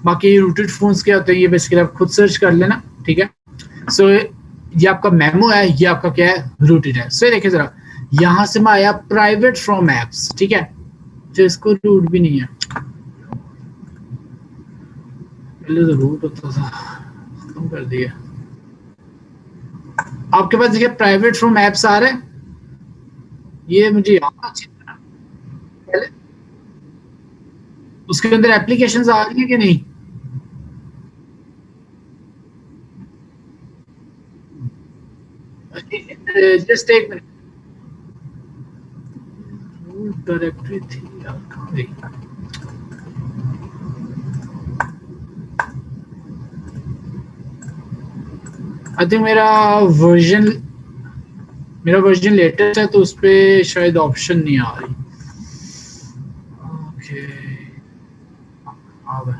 बाकी rooted phones क्या होते हैं ये बेसिकली आप खुद सर्च कर लेना, ठीक है। सो ये आपका मेमो है, ये आपका क्या है, रूटेड है। सो देखिए जरा, यहां से मैं आया प्राइवेट फ्रॉम एप्स, ठीक है, जो इसको रूट भी नहीं है, पहले तो रूट होता था, कम कर दिया। आपके पास देखिए प्राइवेट फ्रॉम एप्स आ रहे हैं, ये मुझे याद अच्छी तरह, पहले उसके अंदर एप्लीकेशंस आ रही है कि नहीं? जस्ट एक मिनट, डायरेक्टरी थी यार, कहाँ गई? आई थिंक मेरा वर्जन लेटेस्ट है तो उस पे शायद ऑप्शन नहीं आ रही। ओके, अब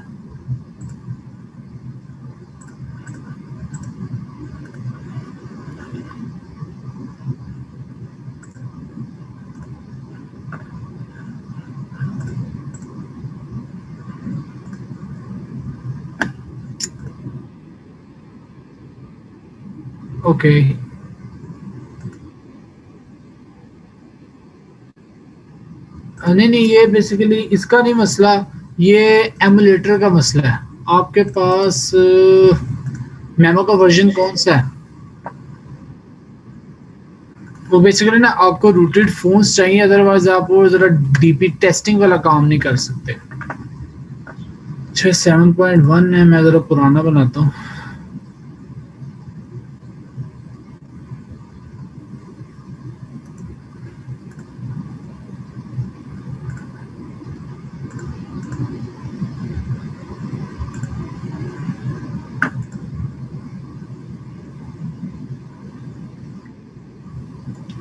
ओके, नहीं, ये बेसिकली इसका नहीं मसला, ये एमुलेटर का मसला है। आपके पास मेमो का वर्जन कौन सा है? वो बेसिकली ना आपको रूटेड फोन्स चाहिए, अदरवाइज आप वो जरा डीपी टेस्टिंग वाला काम नहीं कर सकते। 7.1 है, मैं जरा पुराना बनाता हूँ।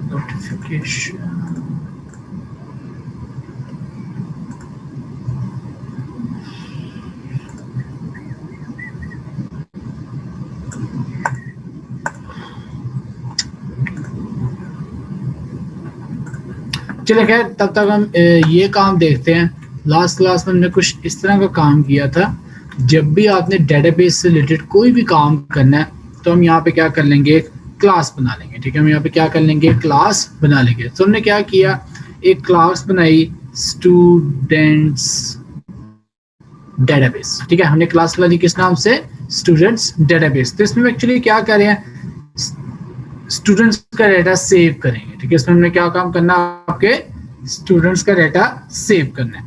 नोटिफिकेशन, चलिए खैर, तब तक हम ये काम देखते हैं। लास्ट क्लास में हमने कुछ इस तरह का काम किया था, जब भी आपने डेटाबेस से रिलेटेड कोई भी काम करना है तो हम यहाँ पे क्या कर लेंगे, एक क्लास बना लेंगे, ठीक है। हम यहाँ पे क्या कर लेंगे, क्लास बना लेंगे। तो हमने क्या किया, एक क्लास बनाई स्टूडेंट्स डेटाबेस, ठीक है। हमने क्लास बना ली किस नाम से, स्टूडेंट्स डेटाबेस। तो इसमें एक्चुअली क्या कर रहे हैं, स्टूडेंट्स का डाटा सेव करेंगे, ठीक है। इसमें हमने क्या काम करना, आपके स्टूडेंट्स का डाटा सेव करना है।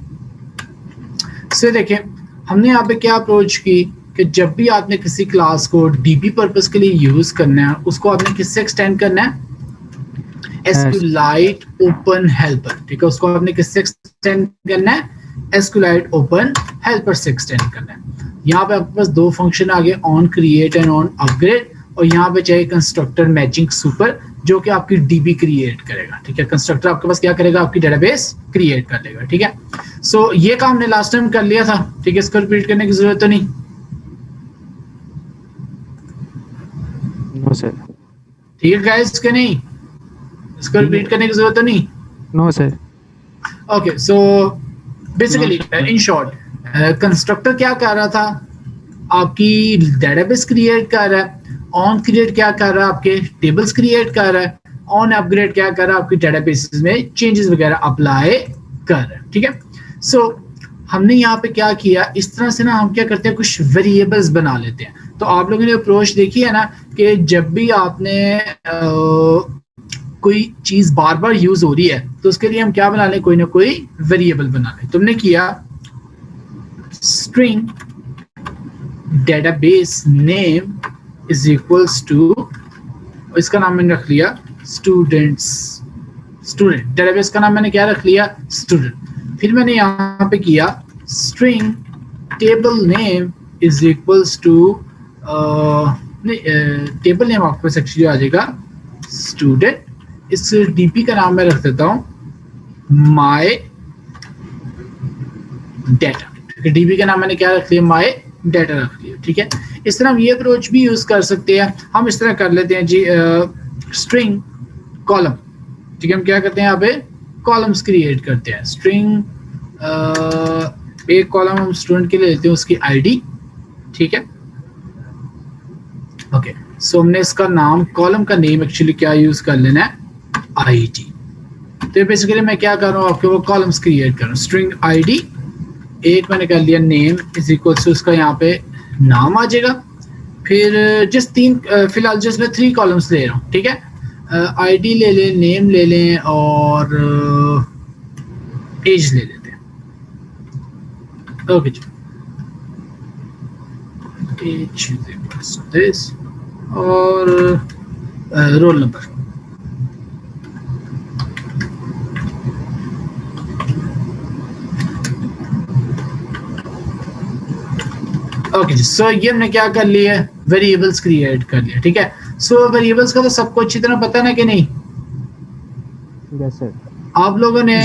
सो देखिए, हमने यहाँ पे क्या अप्रोच की कि जब भी आपने किसी क्लास को डीबी पर्पस के लिए यूज करना है, उसको आपने किससे एक्सटेंड करना है, एसक्यूलाइट ओपन हेल्पर, ठीक है। उसको आपने किससे एक्सटेंड करना है, एसक्यूलाइट ओपन हेल्पर से एक्सटेंड करना है। यहाँ पे आपके पास दो फंक्शन आ गए, on create and on upgrade, और यहाँ पे चाहिए कंस्ट्रक्टर मैचिंग सुपर, जो कि आपकी डीबी क्रिएट करेगा, ठीक है। कंस्ट्रक्टर आपके पास क्या करेगा, आपकी डेटाबेस क्रिएट कर लेगा, ठीक है। सो ये काम हमने लास्ट टाइम कर लिया था, ठीक है। इसको रिपीट करने की जरूरत तो नहीं, नो सर। ठीक है गाइस, के नहीं, इसको रिपीट करने की जरूरत तो नहीं। No sir. Okay, so basically in short, constructor क्या कर रहा था, आपकी डेटाबेस क्रिएट कर रहा है। ऑन क्रिएट क्या कर रहा है, आपके टेबल्स क्रिएट कर रहा है। ऑन अपग्रेड क्या कर रहा है, आपकी डेटाबेस में चेंजेस वगैरह अप्लाई कर रहा है, ठीक है। सो हमने यहाँ पे क्या किया, इस तरह से ना हम क्या करते हैं, कुछ वेरिएबल्स बना लेते हैं। तो आप लोगों ने अप्रोच देखी है ना, कि जब भी आपने कोई चीज बार बार यूज हो रही है तो उसके लिए हम क्या बना लें, कोई ना कोई वेरिएबल बना लें। तुमने किया string database name is equals to, इसका नाम मैंने रख लिया स्टूडेंट्स, स्टूडेंट डेटाबेस का नाम मैंने क्या रख लिया, स्टूडेंट। फिर मैंने यहाँ पे किया string table name is equals to, table name आपके पास एक्चुअली आ जाएगा स्टूडेंट। इस डीपी का नाम मैं रख देता हूँ माय डेटा, डीबी का नाम मैंने क्या रख लिया, माय डेटा रख लिया, ठीक है। इस तरह हम ये अप्रोच भी यूज कर सकते हैं। हम इस तरह कर लेते हैं जी, स्ट्रिंग कॉलम, ठीक है। हम क्या करते हैं, यहाँ पे कॉलम्स क्रिएट करते हैं, स्ट्रिंग एक कॉलम हम स्टूडेंट के लिए लेते हैं उसकी आईडी, ठीक है। ओके, सो हमने इसका नाम, कॉलम का नेम एक्चुअली क्या यूज कर लेना है, आईडी। तो बेसिकली मैं क्या कर रहा हूँ, आपके वो कॉलम्स क्रिएट कर रहा हूँ। स्ट्रिंग आईडी, एक मैंने कर लिया नेम इज इक्वल टू उसका यहाँ पे नाम आ जाएगा। फिर जिस फिलहाल जिसमें 3 कॉलम्स ले रहा हूँ, ठीक है। आईडी ले लें, नेम ले लें और एज ले लेते हैं। ओके जी, एज दिस और रोल नंबर। ओके जी, सो ये हमने क्या कर लिया है, वेरिएबल्स क्रिएट कर लिया, ठीक है। सो वेरिएबल्स का तो सबको अच्छी तरह पता ना कि नहीं? Yes sir. आप लोगों ने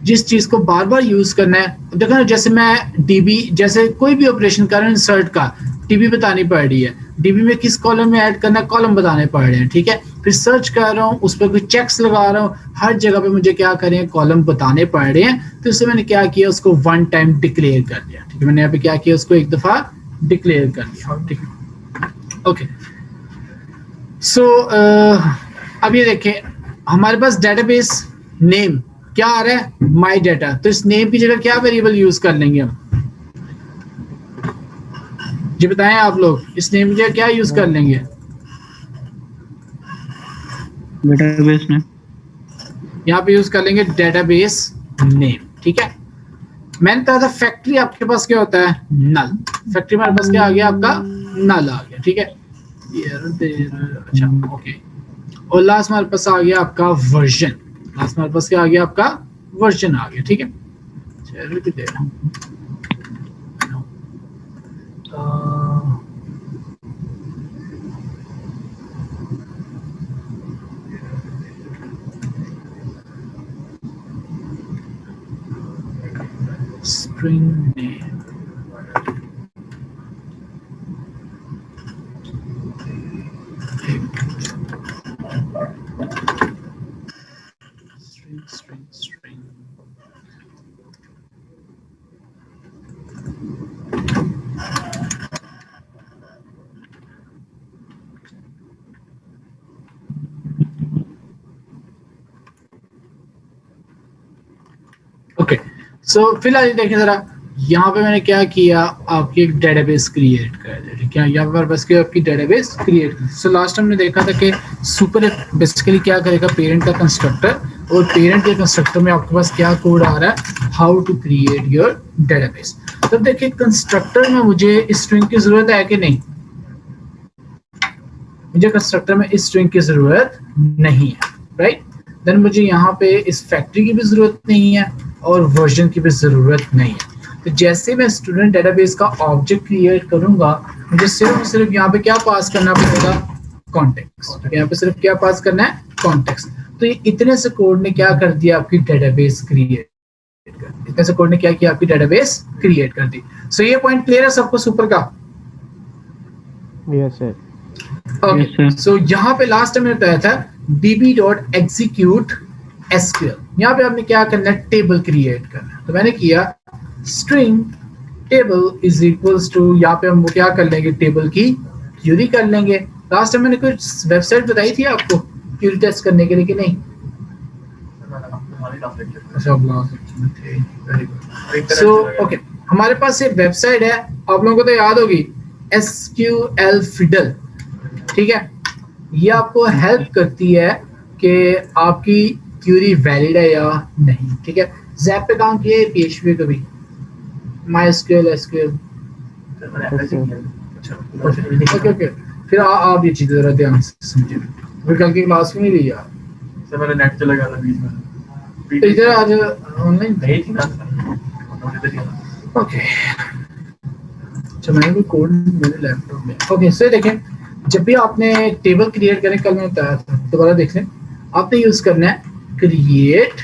जिस चीज को बार बार यूज करना है, देखो ना, जैसे मैं डीबी, जैसे कोई भी ऑपरेशन कर रहा हूँ इंसर्ट का, डीबी बतानी पड़ रही है, डीबी में किस कॉलम में ऐड करना है, कॉलम बताने पड़ रहे हैं, ठीक है। फिर सर्च कर रहा हूँ, उस पर कोई चेक्स लगा रहा हूँ, हर जगह पे मुझे क्या करें, कॉलम बताने पड़ रहे हैं। तो इससे मैंने क्या किया, उसको वन टाइम डिक्लेयर कर दिया, ठीक है। मैंने यहाँ पे क्या किया, उसको एक दफा डिक्लेयर कर दिया, ठीक है। ओके, सो अब ये देखें, हमारे पास डेटाबेस नेम क्या आ रहा है, माई डाटा। तो इस नेम की जगह क्या वेरिएबल यूज कर लेंगे हम, जी बताएं आप लोग, इस नेम की जगह क्या यूज कर लेंगे? डेटाबेस नेम, यहाँ पे यूज कर लेंगे डेटाबेस नेम, ठीक है। मैंने कहा था फैक्ट्री आपके पास क्या होता है, नल। फैक्ट्री हमारे पास क्या आ गया, आपका नल आ गया, ठीक है। अच्छा, ओके। और लास्ट हमारे पास आ गया आपका वर्जन, लास्ट हमारे पास क्या आ गया, आपका वर्जन आ गया, ठीक है। string name, string. ओके, सो फिलहाल देखें जरा, यहाँ पे मैंने क्या किया, आपकी एक डेटाबेस क्रिएट कर दिया, ठीक है। यहाँ पर बस के आपकी डेटाबेस क्रिएट। सो लास्ट हमने देखा था कि सुपर बेसिकली क्या करेगा, पेरेंट का कंस्ट्रक्टर, और पेरेंट के कंस्ट्रक्टर में आपके पास क्या कोड आ रहा है, how to create your database. तो देखिए कंस्ट्रक्टर में मुझे स्ट्रिंग की जरूरत है कि नहीं, मुझे कंस्ट्रक्टर में इस स्ट्रिंग की जरूरत नहीं है, राइट। देन मुझे यहाँ पे इस फैक्ट्री की भी जरूरत नहीं है और वर्जन की भी जरूरत नहीं है। तो जैसे मैं स्टूडेंट डेटाबेस का ऑब्जेक्ट क्रिएट करूंगा, मुझे सिर्फ यहाँ पे क्या पास करना पड़ेगा, कॉन्टेक्स्ट। यहाँ पे सिर्फ क्या पास करना है, कॉन्टेक्स्ट। तो ये इतने से कोड ने क्या कर दिया, आपकी डेटाबेस क्रिएट कर दी। इतने से कोड ने क्या किया, आपकी डेटाबेस क्रिएट कर दी। सो ये पॉइंट क्लियर है सबको सुपर का? Yes sir. ओके, सो यहाँ पे लास्ट टाइम मैंने बताया था db.execute SQL। यहाँ पे आपने क्या करना है, टेबल क्रिएट करना है। तो मैंने किया string table is equals to, यहाँ पे हम क्या कर लेंगे, टेबल की क्यूरी कर लेंगे। लास्ट टाइम मैंने कुछ वेबसाइट बताई थी आपको क्यूरी टेस्ट करने के लिए कि नहीं? सो ओके, हमारे पास एक वेबसाइट है, आप लोगों को तो याद होगी, SQL Fiddle, ठीक है। ये आपको हेल्प करती है कि आपकी क्यूरी वैलिड है या नहीं, ठीक है। ज़ैप पे काम किया है, PHP कभी, MySQL, SQL। ओके, फिर आप ये चीज़ें जरा ध्यान से समझिए, फिर कल की क्लास में नहीं ली यार, से मेरा नेट चला गया था बीच में। तो इधर आज ऑनलाइन नहीं थी ना। ओके, अच्छा मैंने भी कोड मेरे लैपटॉप में। ओके, सो देखें, जब भी आपने टेबल क्रिएट करें, कल मैं बताया था, दोबारा देख लें, आपने यूज करना है क्रिएट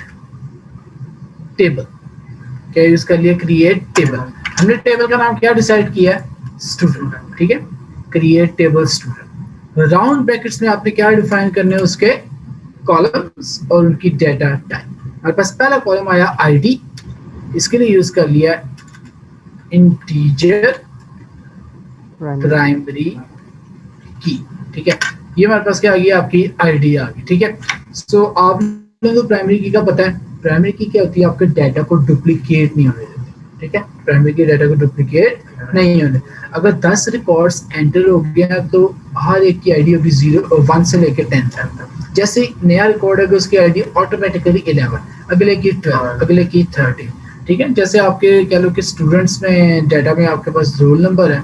टेबल। क्या यूज कर लिया, क्रिएट टेबल। हमने टेबल का नाम क्या डिसाइड किया है, स्टूडेंट, ठीक है। Create table student, round brackets में आपने क्या डिफाइन करने हैं, उसके कॉलम्स और उनकी डेटा टाइप। हमारे पास पहला कॉलम आया आईडी, इसके लिए यूज कर लिया इंटीजर प्राइमरी की, ठीक है। ये हमारे पास क्या आ गई, आपकी आईडी आ गई, ठीक है। सो आप लोगों को प्राइमरी की का पता है, प्राइमरी की क्या होती है, आपके डाटा को डुप्लीकेट नहीं होने देती, ठीक है। प्राइमरी की डाटा को डुप्लीकेट नहीं होने, अगर 10 रिकॉर्ड्स एंटर हो गया तो हर एक की आईडी होगी 1 से लेकर 10 तक। जैसे नया रिकॉर्ड है उसकी आईडी ऑटोमेटिकली 11, अगले की 12, अगले की 13, ठीक है। जैसे आपके कह लो कि स्टूडेंट्स में डाटा में आपके पास रोल नंबर है,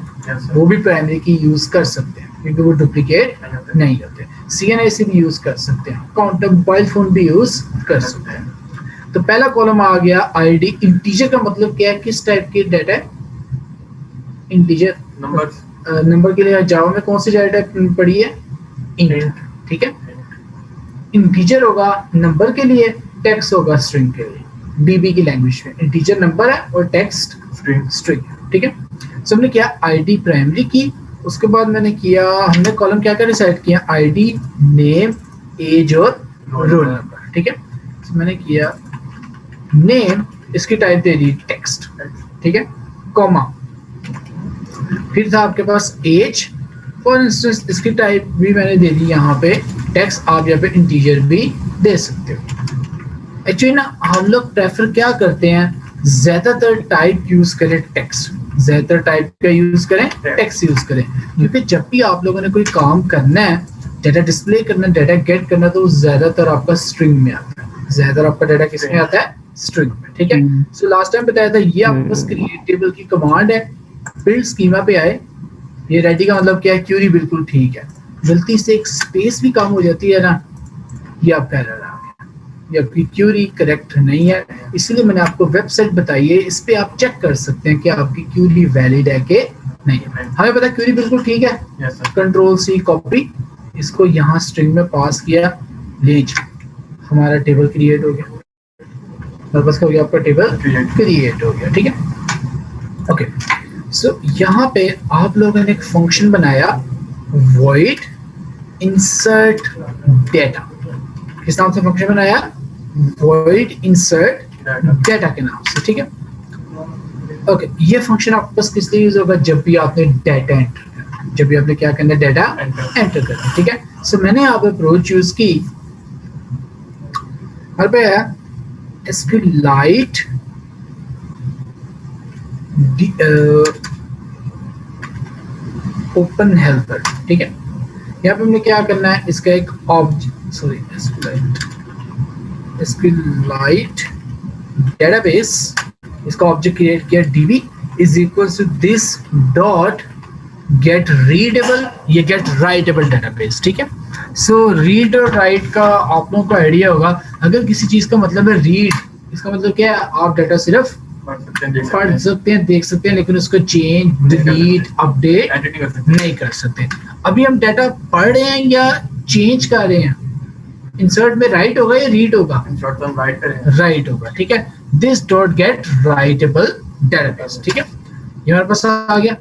वो भी प्राइमरी की यूज कर सकते हैं क्योंकि वो डुप्लीकेट नहीं होते। CNIC भी यूज कर सकते हैं, काउंटर मोबाइल फोन भी यूज कर सकते हैं। तो पहला कॉलम आ गया आईडी। इंटीजर का मतलब क्या है, किस टाइप की डाटा है, इंटीजर नंबर के लिए जावा में कौन सी डाटा पड़ी है, इंट, ठीक है। इंटीजर होगा नंबर के लिए, टेक्स्ट होगा स्ट्रिंग के लिए। DB की लैंग्वेज में इंटीजर नंबर है और टेक्स्ट स्ट्रिंग, ठीक है। सो हमने किया आईडी प्राइमरी की, उसके बाद मैंने किया, हमने कॉलम क्या क्या डिसाइड किया, आईडी, नेम, एज और रोल नंबर, ठीक है। तो मैंने किया नेम, इसकी टाइप दे दी टेक्स्ट, ठीक है, कॉमा, फिर था आपके पास एज, फॉर इंस्टेंस इसकी टाइप भी मैंने दे दी यहाँ पे टेक्स्ट, आप यहाँ पे इंटीजर भी दे सकते हो। एक्चुअली ना हम लोग प्रेफर क्या करते हैं, ज्यादातर टाइप यूज करें टेक्स्ट, ज्यादातर टाइप का यूज करें, टेक्स्ट यूज करें, क्योंकि जब भी आप लोगों ने कोई काम करना है, डाटा डिस्प्ले करना, डाटा गेट करना, तो ज्यादातर आपका स्ट्रिंग में आता है, ज्यादातर आपका डाटा किस में आता है, स्ट्रिंग में, ठीक है। सो लास्ट टाइम बताया था ये आपके पास क्रिएट टेबल की कमांड है, बिल्ड स्कीमा पे आए, ये रेडी का मतलब क्या है, क्यूरी बिल्कुल ठीक है, गलती से एक स्पेस भी कम हो जाती है ना, ये आपका एरर आ गया, ये आपकी क्यूरी करेक्ट नहीं है, इसलिए मैंने आपको वेबसाइट बताई है, इस पे आप चेक कर सकते हैं कि आपकी क्यूरी वैलिड है कि नहीं है। हमें पता है क्यूरी बिल्कुल ठीक है, कंट्रोल C कॉपी, इसको यहाँ स्ट्रिंग में पास किया, ले हमारा टेबल क्रिएट हो गया, हमारे पास क्या हो गया, आपका टेबल क्रिएट हो गया, ठीक है। ओके, सो यहाँ पे आप लोगों ने एक फंक्शन बनाया void insert data, किस नाम से फंक्शन बनाया, void insert data के नाम से, ठीक है। ओके, ये फंक्शन आपके पास किस लिए यूज होगा, जब भी आपने डाटा एंटर करना, जब भी आपने क्या करना है, डाटा एंटर करना, ठीक है। सो मैंने यहाँ पे अप्रोच यूज की, हमारे पे है SQLite ओपन हेल्पर, ठीक है। यहाँ पे हमने क्या करना है, इसका एक ऑब्जेक्ट, सॉरी SQLite डेटाबेस, इसका ऑब्जेक्ट क्रिएट किया, DB is equal to this dot get readable, ये गेट राइटेबल डेटाबेस, ठीक है। सो रीड और राइट का आप लोगों को आइडिया होगा, अगर किसी चीज का मतलब है रीड, इसका मतलब क्या है, आप डाटा सिर्फ पढ़ सकते हैं, देख सकते हैं, लेकिन उसको चेंज, डिलीट, अपडेट नहीं कर सकते। अभी हम डाटा पढ़ रहे हैं या चेंज कर रहे हैं, इंसर्ट में राइट होगा या रीड होगा, इंसर्ट तो हम राइट करेंगे, राइट होगा, ठीक है। This dot gate writable database, ठीक है, ये हमारे पास आ गया।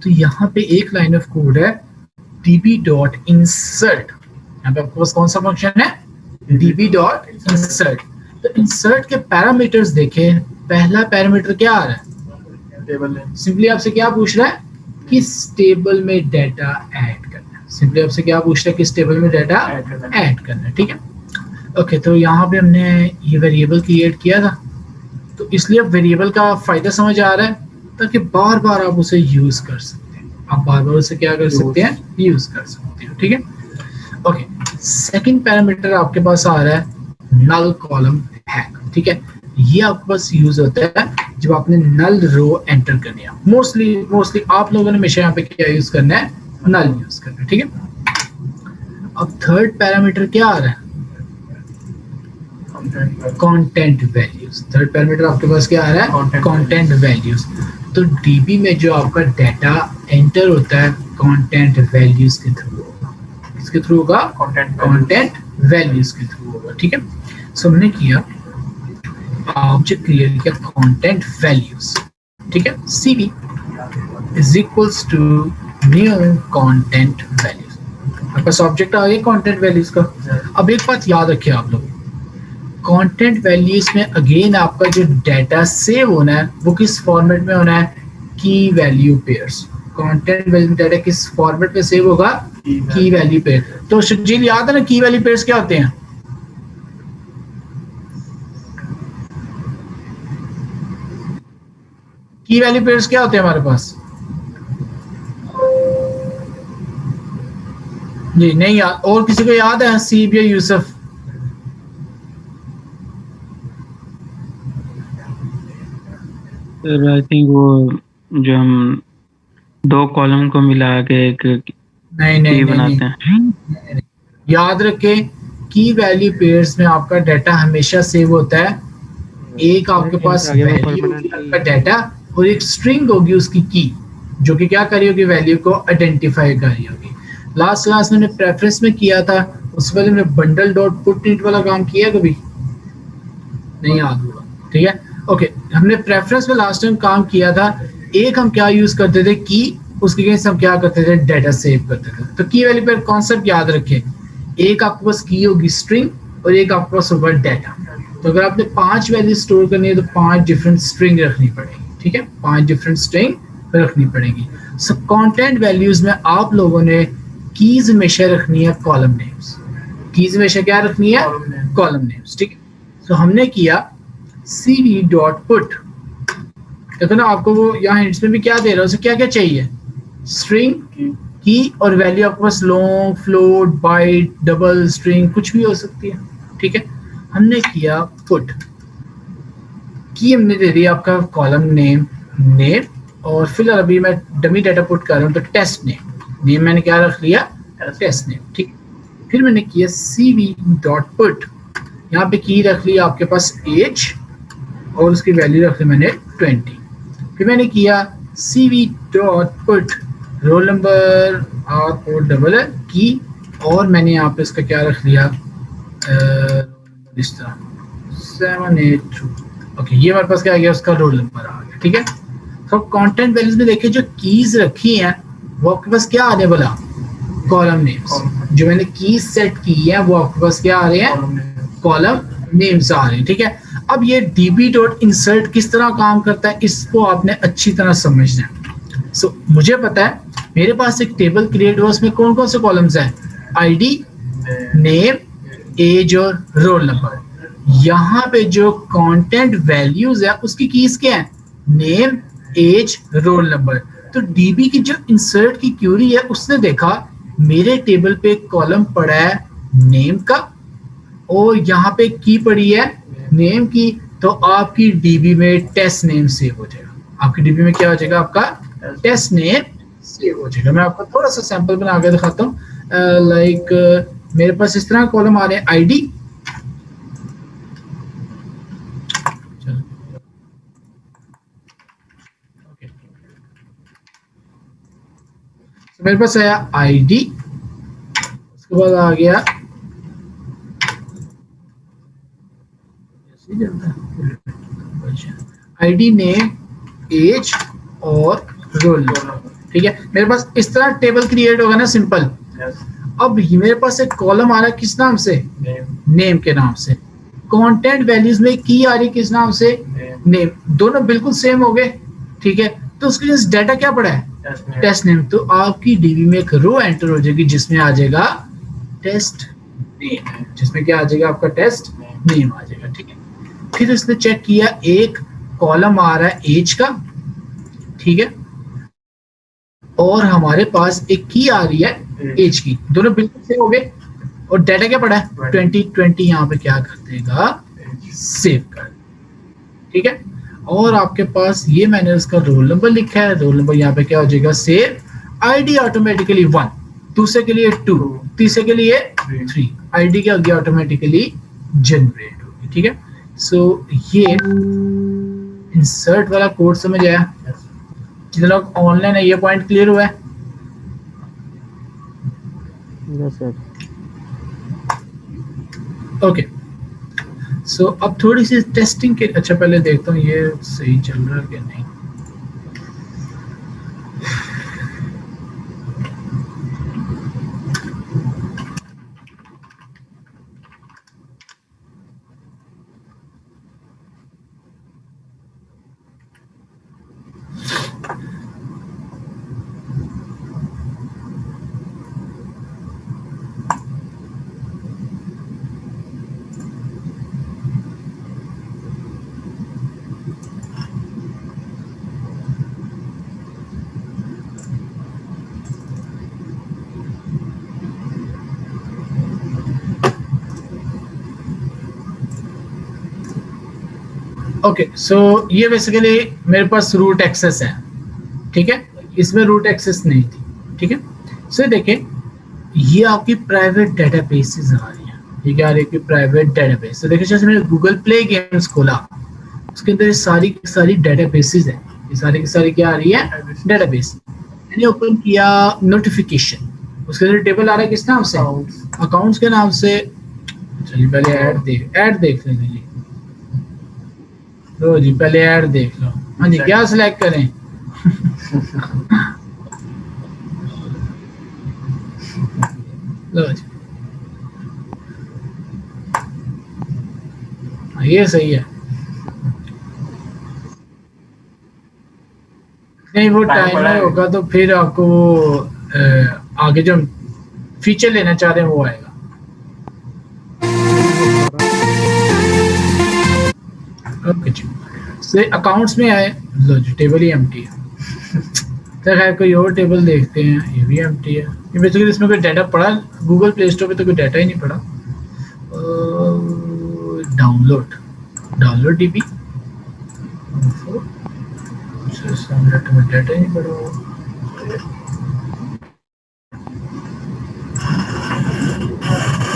तो यहाँ पे एक लाइन ऑफ कोड है db.insert, यहाँ पे आपके पास कौन सा फंक्शन है, db.insert। तो इंसर्ट के पैरामीटर्स देखें, पहला पैरामीटर क्या आ रहा है, टेबल नेम, सिंपली आपसे क्या पूछ रहा है, किस टेबल में डाटा ऐड करना है, सिंपली आपसे क्या पूछ रहा है, किस टेबल में डाटा ऐड करना है, ठीक है। ओके, तो यहाँ पे हमने ये वेरिएबल क्रिएट किया था, तो इसलिए वेरिएबल का फायदा समझ आ रहा है, ताकि बार बार आप उसे यूज कर सकते हैं, आप बार बार उसे क्या कर सकते हैं, यूज कर सकते हो, ठीक है। ओके, सेकंड पैरामीटर आपके पास आ रहा है नल कॉलम हैक, ठीक है। ये आपके पास यूज होता है जब आपने नल रो एंटर करनी है, मोस्टली आप लोगों ने हमेशा यहाँ पे क्या यूज करना है, नल यूज करना है, ठीक है। अब थर्ड पैरामीटर क्या आ रहा है, कंटेंट वैल्यूज, थर्ड पैरामीटर आपके पास क्या आ रहा है, कंटेंट वैल्यूज। तो डीबी में जो आपका डाटा एंटर होता है कंटेंट वैल्यूज के थ्रू होगा, किसके थ्रू होगा, कंटेंट वैल्यूज के थ्रू होगा, ठीक है। सो हमने किया ऑब्जेक्ट क्रिएट किया कंटेंट वैल्यूज, ठीक है, cv is equals to new content values, आपके पास ऑब्जेक्ट आ गया कंटेंट वैल्यूज का। अब एक बात याद रखिए आप लोग, कंटेंट वैल्यूज में अगेन आपका जो डाटा सेव होना है वो किस फॉर्मेट में होना है, की value pairs. Content value data किस फॉर्मेट में सेव होगा, की वैल्यू पेयर। तो सुजील याद है ना की वैल्यू पेयर्स क्या होते हैं? की वैल्यू पेयर्स क्या होते हैं हमारे पास? जी नहीं याद, और किसी को याद है? हसीब या यूसुफ? सर आई थिंक वो जो हम दो कॉलम को मिला के एक नहीं नहीं की नहीं बनाते हैं। नहीं। याद रखें की वैल्यू पेयर्स में आपका डाटा हमेशा सेव होता है। एक आपके पास आगे वो वैल्यू होगी परमानेंटली आपका डाटा और एक स्ट्रिंग होगी उसकी की, जो कि क्या करी होगी, वैल्यू को आइडेंटिफाई करी होगी। लास्ट क्लास मैंने प्रेफरेंस में किया था, उस वाले में बंडल डॉट पुट इट वाला काम किया कभी? नहीं याद होगा, ठीक है। ओके, हमने प्रेफरेंस में लास्ट टाइम काम किया था। एक हम क्या यूज करते थे, की, उसके अगेंस्ट हम क्या करते थे, डाटा सेव करते थे। तो की वैल्यू पर कॉन्सेप्ट याद रखें, एक आपके पास की होगी स्ट्रिंग और एक आपके पास होगा डाटा। तो अगर आपने 5 वैल्यू स्टोर करनी है तो 5 डिफरेंट स्ट्रिंग रखनी पड़ेगी, ठीक है, 5 डिफरेंट स्ट्रिंग रखनी पड़ेगी। सो कंटेंट वैल्यूज में आप लोगों ने कीज हमेशा रखनी है कॉलम नेम्स। कीज हमेशा क्या रखनी है, कॉलम नेम्स, ठीक है। सो हमने किया cv डॉट पुट। देखो ना आपको वो यहाँ हिंट्स में भी क्या दे रहा है, उसे क्या क्या चाहिए, स्ट्रिंग, की और वैल्यू आपके पास long, float, byte, double, string कुछ भी हो सकती है, ठीक है। हमने किया पुट, की हमने दे दिया आपका कॉलम नेम नेम, और फिलहाल अभी मैं डमी डाटा पुट कर रहा हूँ तो टेस्ट नेम मैंने क्या रख लिया, टेस्ट नेम, ठीक। फिर मैंने किया cv डॉट पुट, यहाँ पे की रख लिया आपके पास एज और उसकी वैल्यू रख ली मैंने 20। फिर मैंने किया cv dot put roll number आर और डबल है की, और मैंने यहाँ पे इसका क्या रख लिया, इस तरह 782। ओके, ये हमारे पास क्या आ गया, उसका रोल नंबर आ गया, ठीक है। तो कंटेंट वैल्यूज में देखिए जो कीज रखी हैं वो आपके पास क्या आने वाला, कॉलम नेम्स। जो मैंने कीज सेट की है वो आपके पास क्या आ रहे हैं, कॉलम नेम्स आ रहे हैं, ठीक है। अब ये db डॉट इंसर्ट किस तरह काम करता है इसको आपने अच्छी तरह समझना है। सो मुझे पता है मेरे पास एक टेबल क्रिएट हुआ, उसमें कौन कौन से कॉलम्स हैं, आईडी, नेम, एज और रोल नंबर। यहाँ पे जो कंटेंट वैल्यूज है उसकी कीज क्या है, नेम, एज, रोल नंबर। तो डीबी की जो इंसर्ट की क्यूरी है उसने देखा मेरे टेबल पे एक कॉलम पड़ा है नेम का और यहाँ पे की पड़ी है नेम की, तो आपकी डीबी में टेस्ट नेम सेव हो जाएगा। आपकी डीबी में क्या हो जाएगा, आपका टेस्ट नेम सेव हो जाएगा। मैं आपको थोड़ा सा सैंपल बना के दिखाता हूँ। लाइक मेरे पास इस तरह कॉलम आ रहे हैं, आईडी, मेरे पास आया आईडी, उसके बाद आ गया आईडी, नेम, एज और रोल नंबर, ठीक है। मेरे पास इस तरह टेबल क्रिएट होगा ना, सिंपल। अब मेरे पास एक कॉलम आ रहा है किस नाम से, नेम के नाम से। कंटेंट वैल्यूज में की आ रही किस नाम से, नेम। दोनों बिल्कुल सेम हो गए, ठीक है। तो उसके लिए डाटा क्या पड़ा है, टेस्ट नेम। तो आपकी डीबी में एक रो एंटर हो जाएगी जिसमें आ जाएगा टेस्ट नेम, जिसमें क्या आ जाएगा, आपका टेस्ट नेम आ जाएगा, ठीक है। फिर उसने चेक किया एक कॉलम आ रहा है एज का, ठीक है, और हमारे पास एक की आ रही है एज की, दोनों बिल्कुल सेम हो गए। और डाटा क्या पड़ा है 2020, यहाँ पे क्या कर देगा, सेव कर, ठीक है। और आपके पास ये मैंने उसका रोल नंबर लिखा है, रोल नंबर यहाँ पे क्या हो जाएगा, सेव। आईडी ऑटोमेटिकली 1, दूसरे के लिए 2, तीसरे के लिए 3, आईडी क्या होगी, ऑटोमेटिकली जनरेट होगी, ठीक है। सो ये इंसर्ट वाला कोड समझ आया? जितने लोग ऑनलाइन है ये पॉइंट क्लियर हुआ है? Yes sir. ओके, सो अब थोड़ी सी टेस्टिंग के, अच्छा पहले देखता हूँ ये सही चल रहा है कि नहीं। ओके, सो ये बेसिकली मेरे पास रूट एक्सेस है, ठीक है, इसमें रूट एक्सेस नहीं थी, ठीक है। सो देखिए ये आपकी प्राइवेट डेटाबेसेस आ रही हैं, ठीक है, आ रही है प्राइवेट डेटाबेस। तो देखिए जैसे मैंने गूगल प्ले गेम्स खोला, उसके अंदर ये सारी की सारी डेटाबेसेस है, ये सारी की सारी क्या आ रही है, डेटाबेस। मैंने ओपन किया नोटिफिकेशन, उसके अंदर टेबल आ रहा है किस नाम से, अकाउंट्स के नाम से। चलिए पहले ऐड देख लेंगे जी, लो जी पहले ऐड देख लो। हाँ जी, क्या सिलेक्ट करें? लो जी, हाँ, ये सही है। नहीं वो टाइम में होगा तो फिर आपको आगे जो फीचर लेना चाह रहे हैं वो आएगा। ओके जी, से अकाउंट्स में आए, लो जी टेबल ही एम्प्टी है। तो खैर कोई और टेबल देखते हैं, ये भी एम्प्टी है। ये बेसिकली इसमें कोई डाटा पड़ा, गूगल प्ले स्टोर पे तो कोई डाटा ही नहीं पड़ा। डाउनलोड डीबी में डाटा ही नहीं पड़ा।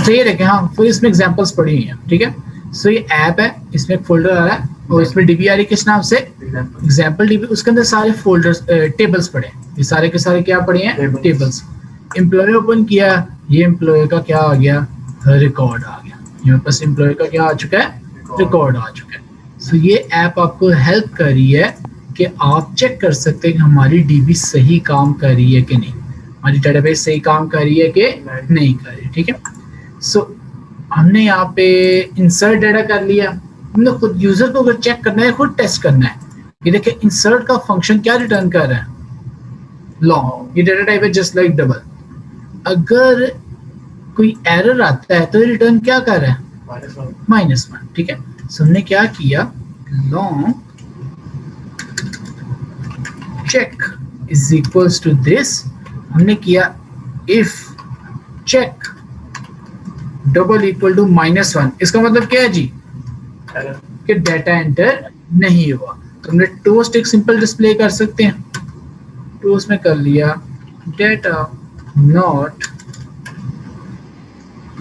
तो ये देखें, हाँ फिर इसमें एग्जांपल्स पड़ी हुई हैं, ठीक है। सो ये ऐप है, इसमें एक फोल्डर आ रहा है और इसमें डीबी आ रही है किस नाम से, एग्जांपल डीबी। उसके अंदर सारे फोल्डर्स टेबल्स पड़े हैं, ये सारे के सारे क्या पड़े हैं, टेबल्स। एम्प्लॉय ओपन किया, ये एम्प्लॉय का क्या आ गया, रिकॉर्ड आ गया। यहाँ पास एम्प्लॉय का क्या आ चुका है, रिकॉर्ड आ चुका है। सो ये ऐप आपको हेल्प कर रही है कि आप चेक कर सकते हैं कि हमारी डीबी सही काम कर रही है कि नहीं, हमारी डेटाबेस सही काम कर रही है कि नहीं कर रही, ठीक है। सो हमने यहाँ पे इंसर्ट डाटा कर लिया। हमने खुद यूजर को अगर चेक करना है, खुद टेस्ट करना है। ये देखिए इंसर्ट का फंक्शन क्या रिटर्न कर रहा है, लॉन्ग। ये डाटा टाइप है जस्ट लाइक डबल। अगर कोई एरर आता है तो ये रिटर्न क्या कर रहा है, -1, ठीक है। सो हमने क्या किया, long check is equals to this. हमने किया if check double equal to -1। इसका मतलब क्या है जी, कि डाटा एंटर नहीं हुआ। तो हमने टोस्ट एक सिंपल डिस्प्ले कर सकते हैं, टोस्ट में कर लिया डाटा नॉट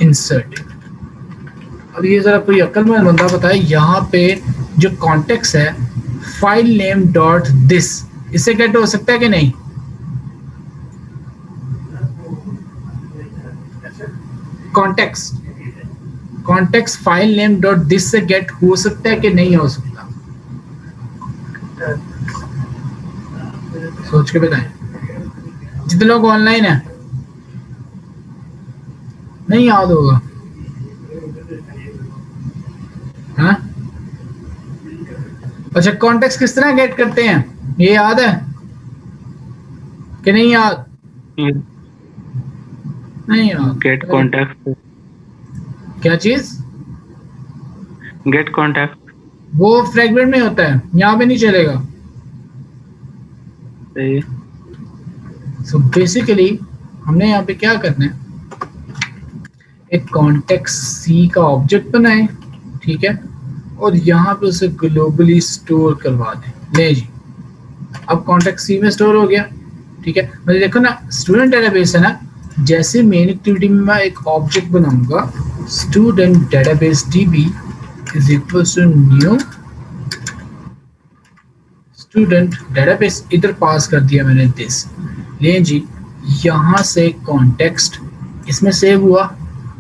इंसर्टेड। अब ये जरा कोई अक्लमंद बंदा बताए, यहाँ पे जो कॉन्टेक्स्ट है फाइल नेम डॉट दिस, इससे गेट हो सकता है कि नहीं? Context file name dot this से गेट हो सकता है कि नहीं हो सकता? सोच के बताएं, जितने लोग ऑनलाइन है। नहीं याद होगा, हाँ? अच्छा, कॉन्टेक्स्ट किस तरह गेट करते हैं, ये याद है कि नहीं याद? नहीं याद। गेट कॉन्टेक्ट, क्या चीज? गेट कॉन्टेक्ट वो फ्रेगमेंट में होता है, यहाँ पे नहीं चलेगा। सही। सो बेसिकली हमने यहाँ पे क्या करना है, एक कॉन्टेक्स्ट सी का ऑब्जेक्ट बनाए, ठीक है, और यहाँ पे उसे ग्लोबली स्टोर करवा दें। ले जी, अब कॉन्टेक्स्ट सी में स्टोर हो गया, ठीक है। मतलब देखो ना, स्टूडेंट डेटाबेस है ना, जैसे मेन एक्टिविटी में मैं एक ऑब्जेक्ट बनाऊंगा, student database DB is equal to new student database, इधर पास कर दिया मैंने दिस। ले जी, यहाँ से कॉन्टेक्स्ट इसमें सेव हुआ,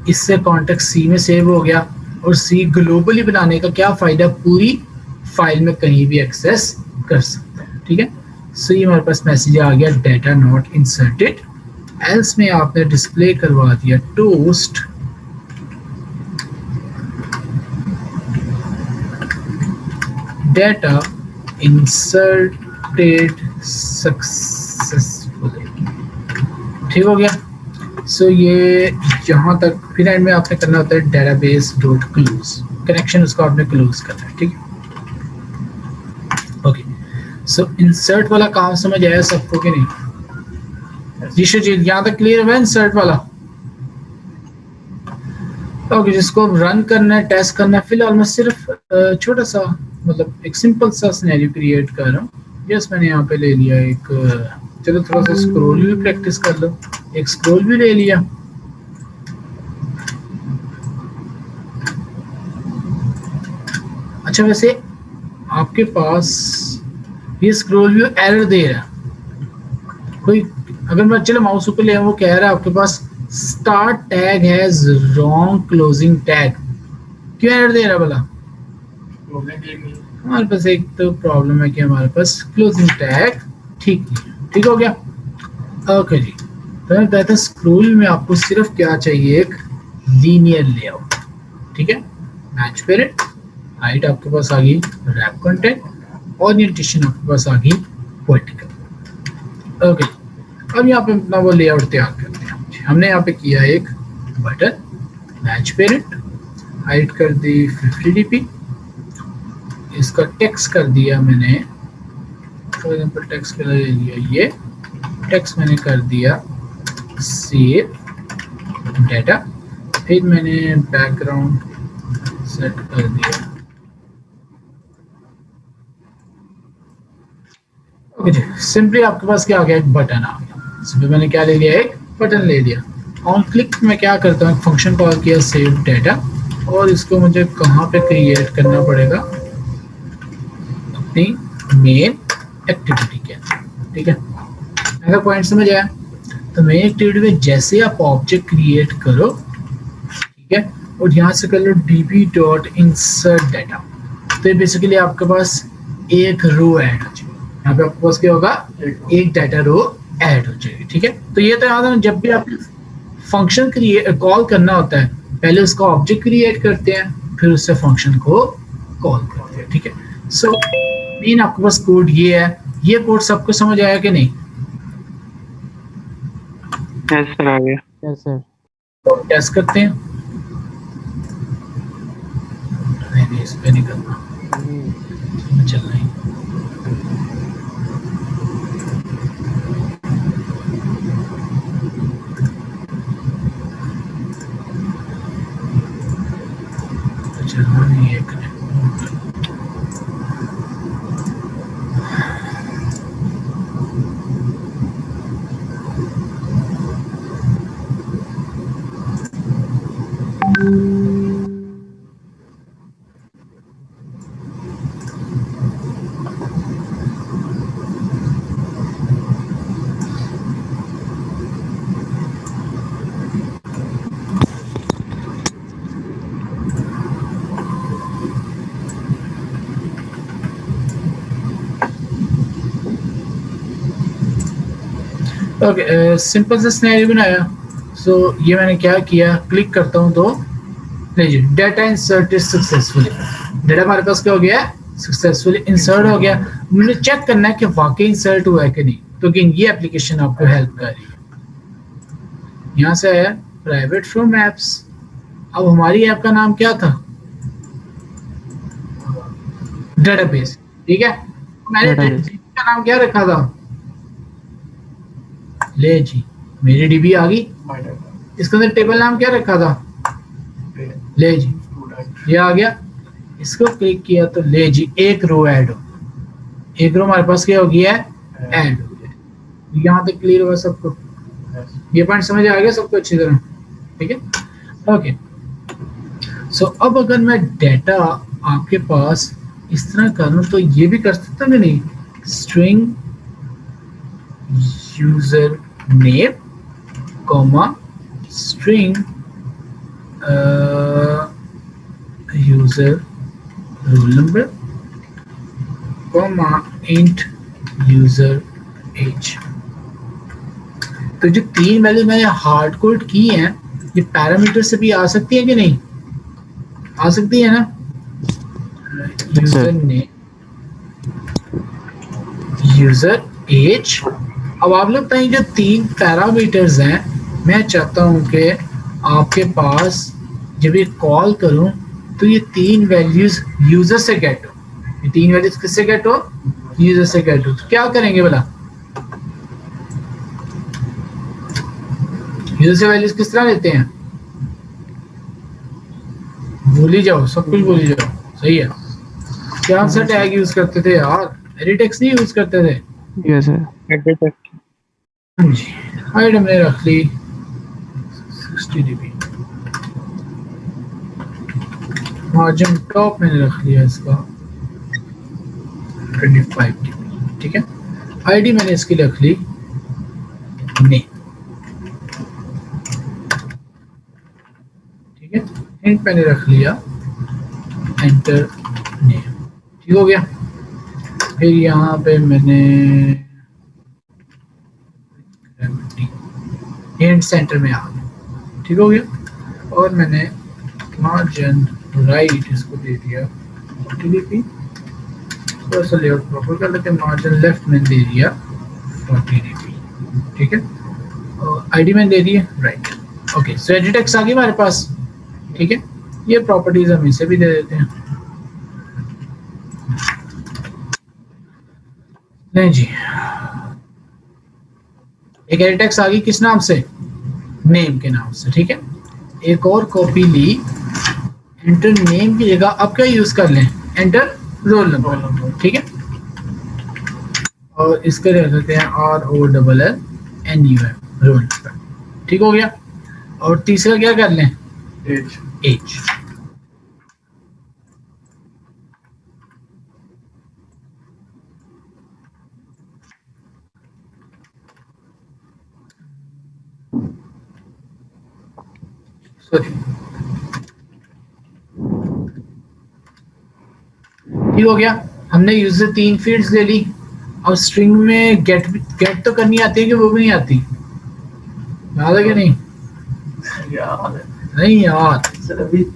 इससे कॉन्टेक्स्ट सी में सेव हो गया, और सी ग्लोबली बनाने का क्या फायदा, पूरी फाइल में कहीं भी एक्सेस कर सकते हैं, ठीक है। सो ये हमारे पास मैसेज आ गया डाटा नॉट इंसर्टेड। एल्स में आपने डिस्प्ले करवा दिया टोस्ट डाटा इंसर्टेड सक्सेसफुली, ठीक हो गया। सो ये यहाँ तक, फिर एंड में आपने करना होता है डेटाबेस डॉट क्लोज, कनेक्शन उसको आपने क्लोज करना है, ठीक है। ओके, सो इंसर्ट वाला काम समझ आया सबको कि नहीं? जी यहाँ तक क्लियर है इंसर्ट वाला? ओके, जिसको रन करना है, टेस्ट करना है, फिलहाल मैं सिर्फ छोटा सा मतलब एक सिंपल सा सिनेरियो क्रिएट कर रहा हूँ। जस्ट मैंने यहाँ पे ले लिया एक, चलो थोड़ा सा स्क्रॉल भी प्रैक्टिस कर लो। एक स्क्रॉल भी ले लिया। अच्छा वैसे आपके पास ये स्क्रॉल व्यू एरर दे रहा है कोई, अगर मैं चलो माउस ऊपर ले आऊं, वो कह रहा है आपके पास start tag has wrong closing tag. क्यों एरर दे रहा है भला? हमारे पास एक तो प्रॉब्लम है कि हमारे पास क्लोजिंग टैग ठीक नहीं है। ठीक हो गया? ओके जी। तो मैं कहता स्क्रोल में आपको सिर्फ क्या चाहिए, एक लीनियर लेआउट। ठीक है, मैच पेरेंट, हाइट आपके पास आ गई रैप कंटेंट, ओरिएंटेशन आपके पास आ गई वर्टिकल। ओके, अब यहाँ पे अपना वो लेआउट तैयार करते हैं। हमने यहाँ पे किया एक बटन, मैच पेरेंट, हाइट कर दी 50 dp, इसका टेक्स्ट कर दिया मैंने, फॉर एग्जांपल टेक्स्ट कलर ले लिया, ये टेक्स्ट मैंने कर दिया सेव डाटा, फिर मैंने बैकग्राउंड सेट कर दिया। ओके जी, सिंपली आपके पास क्या आ गया, एक बटन आ गया। सिंपली मैंने क्या ले लिया, एक बटन ले लिया। ऑन क्लिक मैं क्या करता हूँ, फंक्शन कॉल किया सेव डाटा, और इसको मुझे कहाँ पे क्रिएट करना पड़ेगा, अपनी मेन एक्टिविटी के अंदर। ठीक है, अगर पॉइंट समझ आया तो मेन एक्टिविटी में जैसे आप ऑब्जेक्ट क्रिएट करो, ठीक है, और यहाँ से कर लो db.insert डाटा, तो ये बेसिकली आपके पास एक रो ऐड हो जाएगी। यहाँ पे आपके पास क्या होगा, एक डाटा रो ऐड हो जाएगी। ठीक है, तो ये तो याद है, जब भी आप फंक्शन क्रिएट कॉल करना होता है, पहले उसका ऑब्जेक्ट क्रिएट करते हैं, फिर उससे फंक्शन को कॉल करते हैं। ठीक है, सो मेन आपके पास कोड ये है। ये कोड सबको समझ आया कि नहीं? यस सर, आ गया। Yes sir. तो टेस्ट करते हैं। नहीं इस पे नहीं करना, चलना ही। चलना नहीं है, ओके, सिंपल सा सिनेरियो बनाया। सो ये मैंने क्या किया, क्लिक करता हूँ तो लीजिए डाटा इंसर्ट सक्सेसफुली, डाटा हमारे पास क्या हो गया, सक्सेसफुली इंसर्ट हो गया। मुझे चेक करना है कि वाकई इंसर्ट हुआ है कि नहीं, तो ये एप्लीकेशन आपको हेल्प कर रही है। यहाँ से आया प्राइवेट फ्रॉम एप्स। अब हमारी ऐप का नाम क्या था, डेटाबेस। ठीक है, मैंने का नाम क्या रखा था, ले जी मेरी डीबी आ गई। इसके अंदर टेबल नाम क्या रखा था, ले जी ये आ गया। इसको क्लिक किया तो ले जी एक रो ऐड हो, एक रो हमारे पास क्या हो गया है, ऐड हो गया। यहाँ तक क्लियर हुआ सबको? ये पॉइंट समझ आ गया सबको अच्छी तरह? ठीक है, ओके। सो अब अगर मैं डाटा आपके पास इस तरह करूं तो ये भी कर सकता मैं नहीं, string user name comma string user roll number comma int user age. तो जो तीन वैल्यू मैंने हार्ड कोड की हैं, ये पैरामीटर से भी आ सकती है कि नहीं? आ सकती है ना? User name, user age. अब आप लोग बताइए, जो तीन पैरामीटर्स हैं, मैं चाहता हूं कि आपके पास जब ये कॉल करूं तो ये तीन वैल्यूज यूजर से गेट हो। ये तीन वैल्यूज किससे गेट हो, यूजर से गेट हो। तो क्या करेंगे भला, यूजर से वैल्यूज किस तरह लेते हैं, भूल ही जाओ, सब कुछ भूल ही जाओ। सही है, क्या सा टैग यूज करते थे यार, एडिटेक्स नहीं यूज करते थे। Yes sir. एडिट हाँ जी, हाइट हमने रख ली 60 dB, मार्जिन टॉप मैंने रख लिया इसका 25 dB, ठीक है। आईडी मैंने इसकी रख ली ने, ठीक है। हिंट मैंने रख लिया एंटर ने, ठीक हो गया। फिर यहाँ पे मैंने हिंट सेंटर में आ गया, ठीक हो गया। और मैंने मार्जिन राइट इसको दे दिया 40 dB, थोड़ा सा लेआउट प्रॉपर कर लेते हैं। मार्जिन लेफ्ट में दे दिया 40 dB, ठीक है। और आईडी मैंने दे दी है राइट। ओके, सो एडिटेक्स आ गई हमारे पास, ठीक है। ये प्रॉपर्टीज हम इसे भी दे देते हैं। नहीं जी, एक एडिटेक्स आ गई किस नाम से, नेम के नाम से, ठीक है। एक और कॉपी ली, एंटर नेम की जगह अब क्या यूज कर लें, एंटर रोल नंबर, ठीक है। और इसके रख देते हैं ROLLNUM, रोल नंबर, ठीक हो गया। और तीसरा क्या कर लें, एज। सॉरी, ठीक हो गया। हमने यूजर 3 फील्ड्स ले ली। अब स्ट्रिंग में गेट तो करनी आती है कि वो भी नहीं आती, याद है कि नहीं? याद है नहीं याद, सर अभी।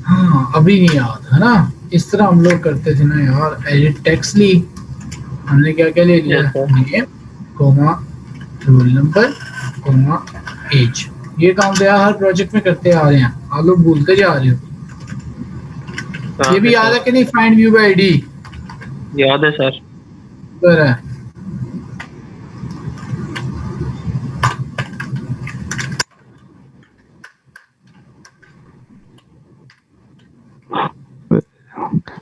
हाँ अभी नहीं याद है ना। इस तरह हम लोग करते थे ना यार। एडिट टेक्स्ट ली हमने, क्या क्या ले लिया, Yes, sir. Name comma roll number comma age. ये काम तो यार हर प्रोजेक्ट में करते आ रहे हैं, आप लोग भूलते जा रहे हो। ये भी याद है कि नहीं, फाइंड व्यू बाय आईडी याद है सर। पर है।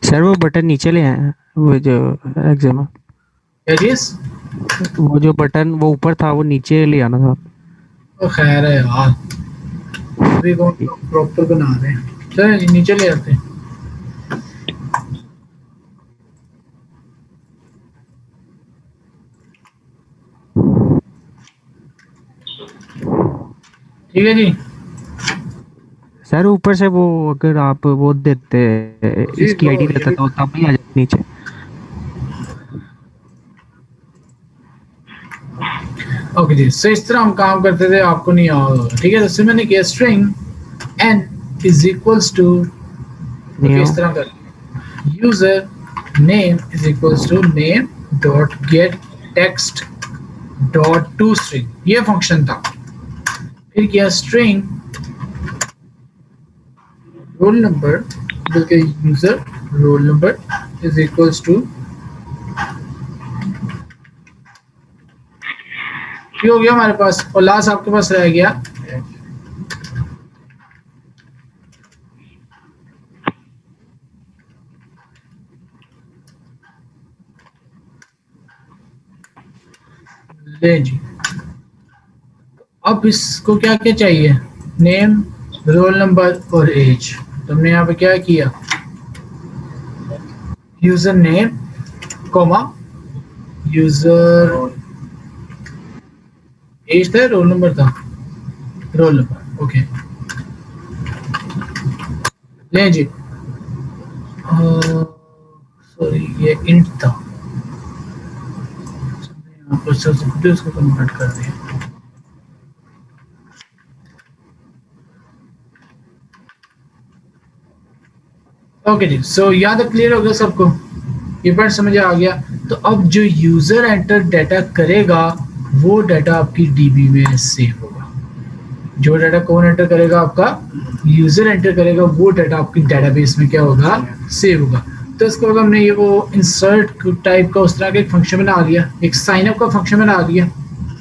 सर वो बटन नीचे ले आए, वो जो एग्जाम, क्या चीज? वो जो बटन वो ऊपर था वो नीचे ले आना था। तो खैर है यार, अभी कौन प्रॉपर बना रहे हैं। चलो नीचे ले आते हैं। ठीक है जी। सर ऊपर से वो अगर आप वो देते, इसकी तो आईडी ये देता भी- तो तब भी आ जाती नीचे। ओके जी, सो इस तरह हम काम करते थे, आपको नहीं याद होगा, ठीक है। तो मैंने किया string n is equals to, इस तरह कर user name is equals to name dot get text dot to string, ये फंक्शन था। फिर किया स्ट्रिंग रोल नंबर, बल्कि user roll number is equals to, ये हो गया हमारे पास। और लास्ट आपके पास रह गया ले जी। अब इसको क्या क्या चाहिए, नेम रोल नंबर और एज। तुमने यहाँ पे क्या किया, user name comma user age था, रोल नंबर था, रोल नंबर, ओके ले जी। सॉरी ये इंट था, यहाँ पर सबसे उसको कन्वर्ट कर दिया। ओके जी, सो यहाँ तक क्लियर हो गया सबको, ये पॉइंट समझ आ गया। तो अब जो यूजर एंटर डाटा करेगा वो डाटा आपकी डीबी में सेव होगा। जो डाटा कौन एंटर करेगा, आपका यूजर एंटर करेगा, वो डाटा आपकी डेटाबेस में क्या होगा, सेव होगा। तो इसके बाद हमने ये वो इंसर्ट टाइप का उस तरह का एक फंक्शन बना लिया, एक साइन अप का फंक्शन बना दिया।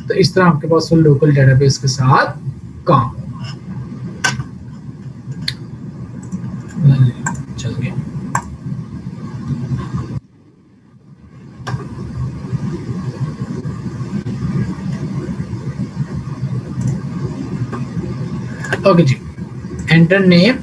तो इस तरह आपके पास वो लोकल डेटाबेस के साथ काम चल गया। ओके जी, एंटर नेम,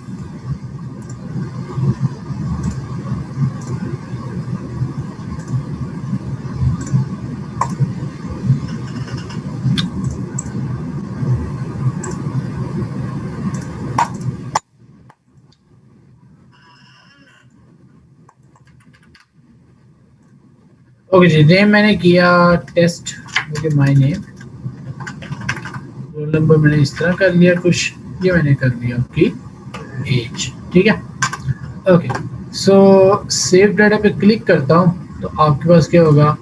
ओके जी, नेम मैंने किया test, okay my name, roll number मैंने इस तरह कर लिया कुछ, ये मैंने कर दिया आपकी एज, ठीक है। ओके, सो सेव डाटा पे क्लिक करता हूँ तो आपके पास क्या होगा,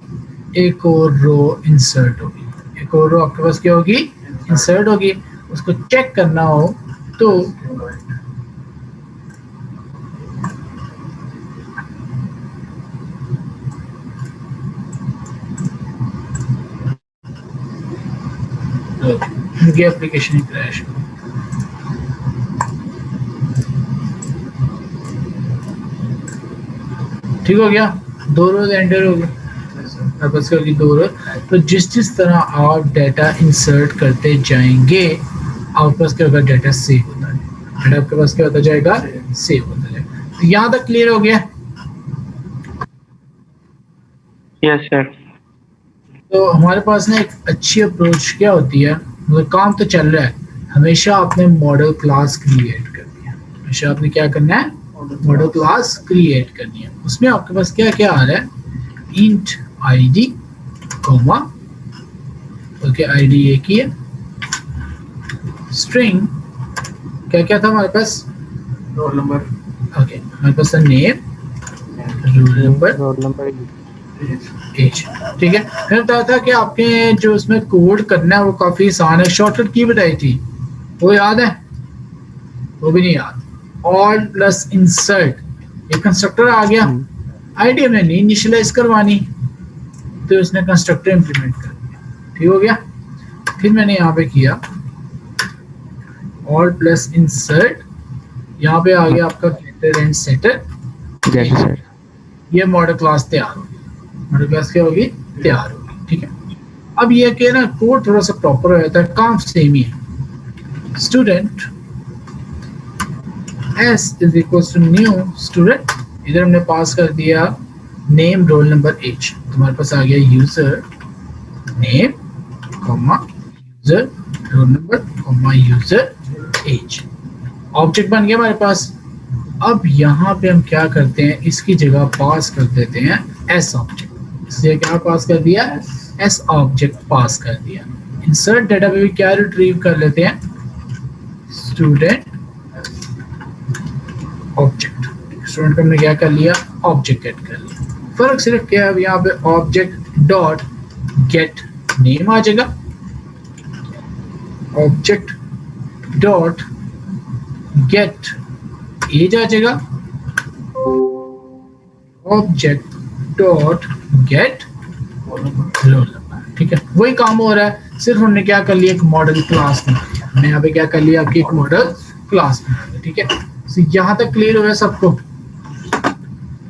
एक और रो इंसर्ट होगी, एक और रो आपके पास क्या होगी, इंसर्ट होगी। उसको चेक करना हो तो ये एप्लीकेशन क्रैश, ठीक हो गया, दो रोज एंटर हो गए, बस होगी दो रोज। तो जिस तरह आप डाटा इंसर्ट करते जाएंगे आपके पास क्या होगा, डाटा सेव होता है, डाटा आपके पास क्या होता जाएगा, सेव होता जाएगा। तो यहाँ तक क्लियर हो गया। Yes sir. तो हमारे पास ना एक अच्छी अप्रोच क्या होती है, मतलब काम तो चल रहा है, हमेशा आपने मॉडल क्लास क्रिएट करनी है, हमेशा आपने क्या करना है, मॉडल क्लास क्रिएट करनी है। उसमें आपके पास क्या क्या आ रहा है, int ID comma, okay ID एक ही है, स्ट्रिंग क्या क्या था हमारे पास, रोल नंबर, ओके हमारे पास नेम, रोल नंबर, एज, ठीक है। फिर बताया था कि आपके जो उसमें कोड करना है वो काफी आसान है, शॉर्टकट की बताई थी, वो याद है, वो भी नहीं याद। ऑल प्लस इंसर्ट, ये कंस्ट्रक्टर आ गया, आईडी हमने नहीं इनिशियलाइज करवानी तो उसने कंस्ट्रक्टर इंप्लीमेंट कर दिया, ठीक हो गया। फिर मैंने यहाँ पे किया ऑल प्लस इंसर्ट, यहाँ पे आ गया आपका गेटर एंड सेटर, ये मॉडल क्लास तैयार होगी, मॉडल क्लास क्या होगी, तैयार होगी, ठीक है। अब ये कि ना कोड थोड़ा सा प्रॉपर हो जाता है, काम सेम ही है। Student s is equal to new student, इधर हमने पास कर दिया नेम रोल नंबर एज, तुम्हारे पास आ गया user name comma user roll number comma user age, object बन गया हमारे पास। अब यहाँ पे हम क्या करते हैं, इसकी जगह पास कर देते हैं एस ऑब्जेक्ट, इसलिए क्या पास कर दिया, एस ऑब्जेक्ट पास कर दिया। इंसर्ट डाटा पे भी क्या रिट्रीव कर लेते हैं, स्टूडेंट ऑब्जेक्ट, स्टूडेंट को हमने क्या कर लिया, ऑब्जेक्ट गेट कर लिया। फर्क सिर्फ क्या है, यहाँ पे ऑब्जेक्ट डॉट गेट नेम आ जाएगा, ऑब्जेक्ट डॉट गेट एज आ जाएगा, object dot gate roll number, ठीक है। वही काम हो रहा है, सिर्फ हमने क्या कर लिया, एक मॉडल क्लास बना लिया, हमने यहाँ पे क्या कर लिया, आपकी एक मॉडल क्लास बना लिया, ठीक है। तो यहाँ तक क्लियर हो गया सबको,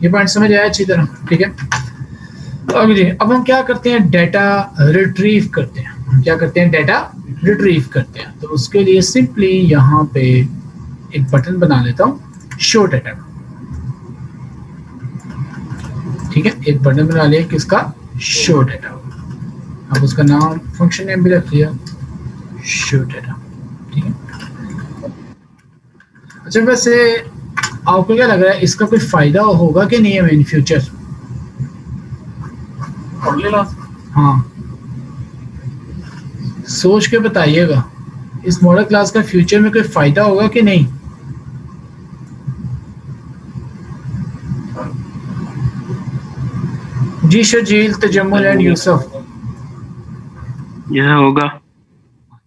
ये पॉइंट समझ आया अच्छी तरह, ठीक है। अब जी अब हम क्या करते हैं, डाटा रिट्रीव करते हैं, हम क्या करते हैं, डाटा रिट्रीव करते हैं। तो उसके लिए सिंपली यहाँ पे एक बटन बना लेता हूँ, शो डाटा, ठीक है, एक बटन बना लिया किसका, शो डाटा। अब उसका नाम फंक्शन नेम भी रख लिया, शो डाटा, ठीक है। अच्छा वैसे आपको क्या लग रहा है, इसका कोई फायदा होगा कि नहीं है इन फ्यूचर, हाँ सोच के बताइएगा, इस मॉडल क्लास का फ्यूचर में कोई फायदा होगा कि नहीं। जी शजील, तजम्मुल एंड यूसुफ, यह होगा,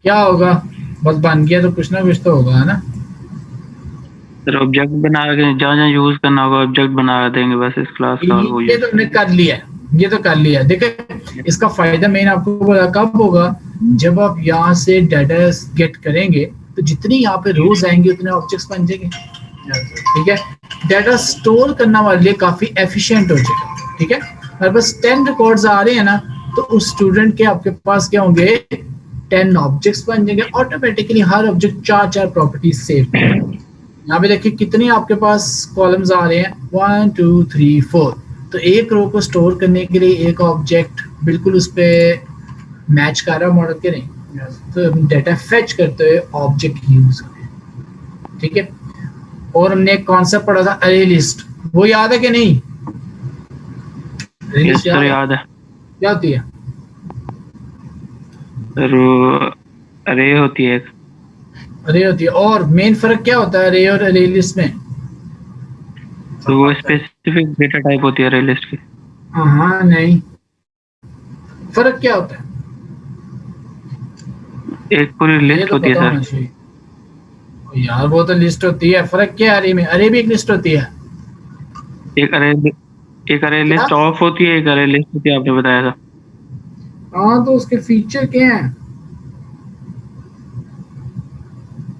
क्या होगा, बस बन गया तो कुछ ना कुछ तो होगा, है ना। सर ऑब्जेक्ट बना के जहाँ जहाँ यूज करना होगा ऑब्जेक्ट बना देंगे बस इस क्लास का, और वो ये तो हमने कर लिया, ये तो कर लिया। देखिए इसका फायदा मेन आपको बोला कब होगा, जब आप यहाँ से डाटा गेट करेंगे तो जितनी यहाँ पे रोज आएंगे उतने ऑब्जेक्ट्स बन जाएंगे, ठीक है। डाटा स्टोर करना वाले लिए काफी एफिशिएंट हो जाएगा, ठीक है। हमारे पास 10 रिकॉर्ड्स आ रहे हैं ना, तो उस स्टूडेंट के आपके पास क्या होंगे, 10 ऑब्जेक्ट्स बन जाएंगे ऑटोमेटिकली। हर ऑब्जेक्ट 4 प्रॉपर्टीज सेव। यहाँ पे देखिए कितने आपके पास कॉलम्स आ रहे हैं, 1 2 3 4। तो एक रो को स्टोर करने के लिए एक ऑब्जेक्ट बिल्कुल उस पर मैच कर रहा है मॉडल के नहीं। तो डाटा फेच करते हुए ऑब्जेक्ट यूज हुए, ठीक है। और हमने एक कॉन्सेप्ट पढ़ा था अरे लिस्ट, वो याद है कि नहीं? यस सर याद है क्या होती है? सर वो अरे होती है एक। अरे होती है। और मेन फर्क क्या होता है अरे और अरे लिस्ट में? तो वो स्पेसिफिक डेटा टाइप होती है अरे लिस्ट की। हाँ नहीं, फर्क क्या होता है? एक पूरी ये लिस्ट तो होती है पता सर। होना चाहिए यार, वो तो लिस्ट होती है। फर्क क्या है अरे में? अरे भी एक लिस्ट होती है। एक अरे क्या? लिस्ट ऑफ होती है, एक अरे लिस्ट होती है, आपने बताया था। हाँ तो उसके फीचर क्या हैं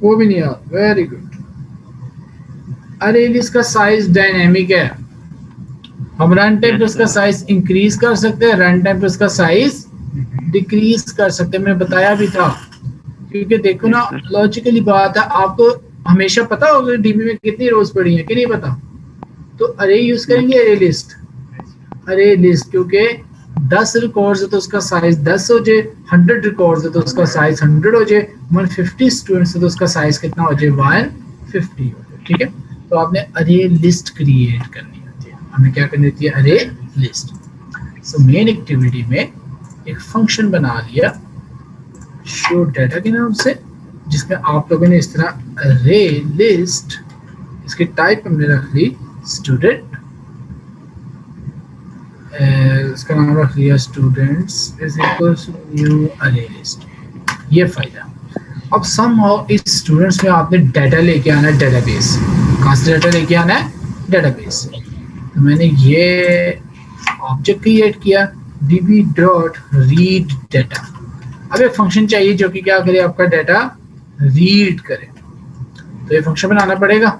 वो भी नहीं यार। Very good. अरे लिस्ट का साइज डायनेमिक है। हम रन टाइम पे Yes, उसका sir. साइज इंक्रीज कर सकते हैं, रन टाइम पे उसका साइज डिक्रीज कर सकते हैं। मैंने बताया भी था, क्योंकि देखो ना, Yes, sir. लॉजिकली बात है, आपको हमेशा पता होगा डीबी में कितनी रोज पड़ी हैं कि नहीं पता। तो अरे यूज करेंगे अरे लिस्ट। अरे लिस्ट क्योंकि 10 रिकॉर्ड्स है तो उसका साइज 10 हो जाए, 100 रिकॉर्ड्स है तो उसका साइज 100 हो जाए, 150 स्टूडेंट्स है तो उसका साइज कितना हो जाए, 150 हो जाए, ठीक है। तो आपने अरे लिस्ट क्रिएट करनी होती है। हमें क्या करनी होती है? अरे लिस्ट। सो मेन एक्टिविटी में एक फंक्शन बना लिया शो डाटा के नाम से, जिसमें आप लोगों ने इस तरह अरे लिस्ट, इसकी टाइप हमने रख ली स्टूडेंट, इसका नाम रख लिया students is equals to new array list. ये फायदा। अब समहाउ इस स्टूडेंट्स में आपने डाटा लेके आना है डेटाबेस। कहाँ से डाटा लेके आना है? डेटाबेस से। तो मैंने ये ऑब्जेक्ट क्रिएट किया db डॉट रीड डाटा। अब एक फंक्शन चाहिए जो कि क्या करे, आपका डाटा रीड करे। तो ये फंक्शन बनाना पड़ेगा।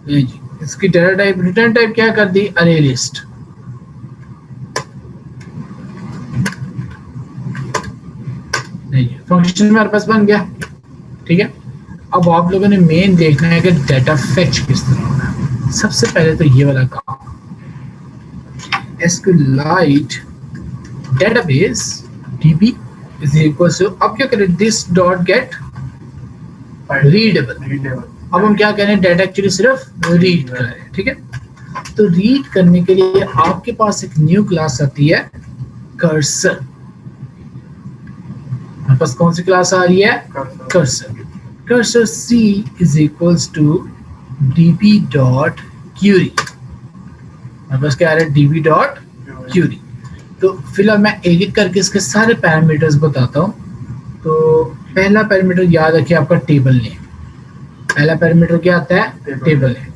नहीं जी, इसकी डाटा टाइप रिटर्न टाइप क्या कर दी? अरे लिस्ट। नहीं जी, फंक्शन मेरे पास बन गया, ठीक है। अब आप लोगों ने मेन देखना है कि डाटा फेच किस तरह होना है। सबसे पहले तो ये वाला काम, SQLite database db is equals to, अब क्या करें, this dot get readable। अब हम क्या करें, डाटा एक्चुअली सिर्फ रीड कर रहे हैं, ठीक है। तो रीड करने के लिए आपके पास एक न्यू क्लास आती है कर्सर। हमारे पास कौन सी क्लास आ रही है? Cursor. Cursor c is equals to db dot query। हमारे पास क्या आ रहा है? db dot query। तो फिलहाल मैं एक एक करके इसके सारे पैरामीटर्स बताता हूँ। तो पहला पैरामीटर याद रखिए आपका टेबल नेम। पहला पैरामीटर क्या आता है? Table name.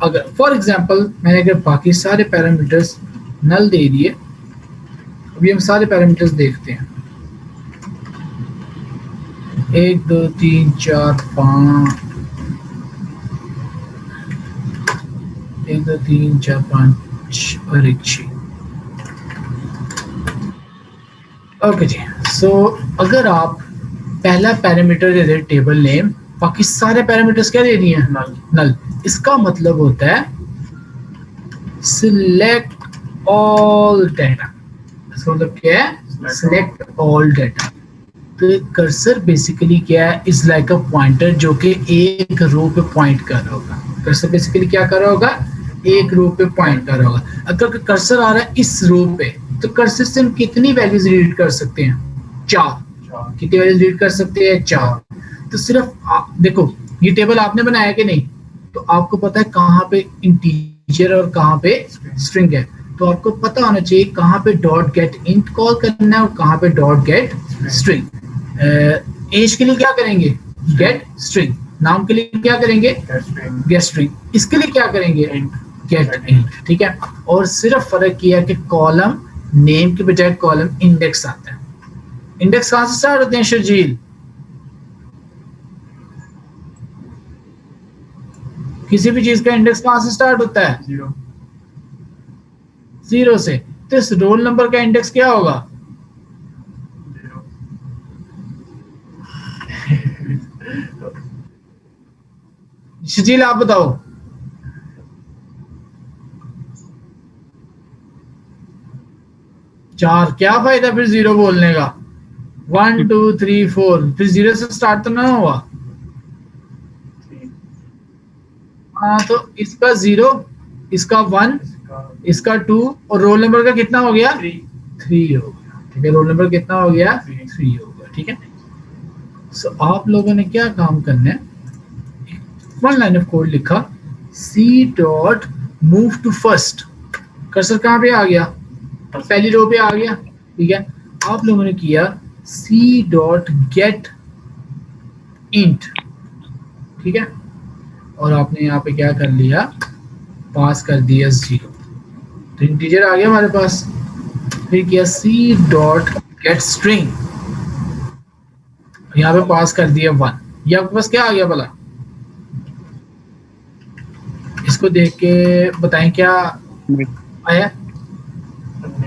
अगर फॉर एग्जांपल मैंने अगर बाकी सारे पैरामीटर्स नल दे दिए, अभी हम सारे पैरामीटर्स देखते हैं। 1 2 3 4 5, 1 2 3 4 5 और 1 6। ओके जी। सो अगर आप पहला पैरामीटर दे दें टेबल नेम, बाकी सारे पैरामीटर्स क्या दे दिए हैं? नल। इसका मतलब होता है सिलेक्ट ऑल डाटा। इसका मतलब क्या है? Select all data. तो कर्सर बेसिकली क्या है? इज लाइक अ पॉइंटर जो कि एक रो पे पॉइंट कर रहा होगा। कर्सर बेसिकली क्या कर रहा होगा? एक रो पे पॉइंट कर रहा होगा। अगर कर्सर आ रहा है इस रो पे, तो कर्सर से हम कितनी वैल्यूज रीड कर सकते हैं? 4। कितनी वैल्यूज रीड कर सकते हैं? 4। तो सिर्फ देखो, ये टेबल आपने बनाया कि नहीं? तो आपको पता है कहाँ पे इंटीजर और कहाँ पे स्ट्रिंग है। तो आपको पता होना चाहिए कहाँ पे डॉट गेट इंट कॉल करना है और कहाँ पे डॉट गेट स्ट्रिंग। एज के लिए क्या करेंगे? Gate string. नाम के लिए क्या करेंगे? Gate string. इसके लिए क्या करेंगे? गेट इंट, ठीक है। और सिर्फ फर्क किया कि कॉलम नेम के बजाय कॉलम इंडेक्स आता है। इंडेक्स कहाँ से स्टार्ट होते हैं शर्जील? किसी भी चीज का इंडेक्स कहाँ से स्टार्ट होता है? 0 से। तो इस रोल नंबर का इंडेक्स क्या होगा? शजील आप बताओ। चार, क्या फायदा फिर जीरो बोलने का? 1 2 3 4, फिर जीरो से स्टार्ट तो ना हुआ। हाँ तो इसका जीरो, इसका 1, इसका 2 और रोल नंबर का कितना हो गया? 3 हो गया। ठीक है, रोल नंबर कितना हो गया? 3 हो गया। ठीक है, सो आप लोगों ने क्या काम करना है, वन लाइन ऑफ कोड लिखा, C dot move to first. Cursor कहाँ पे आ गया? पहली रो पे आ गया। ठीक है, आप लोगों ने किया सी डॉट गेट इंट। ठीक है, और आपने यहाँ पे क्या कर लिया, पास कर दिया 0, तो इंटीजर आ गया हमारे पास। फिर किया सी डॉट गेट स्ट्रिंग, यहाँ पे पास कर दिया 1। ये आपके पास क्या आ गया भला? इसको देख के बताएं क्या आया?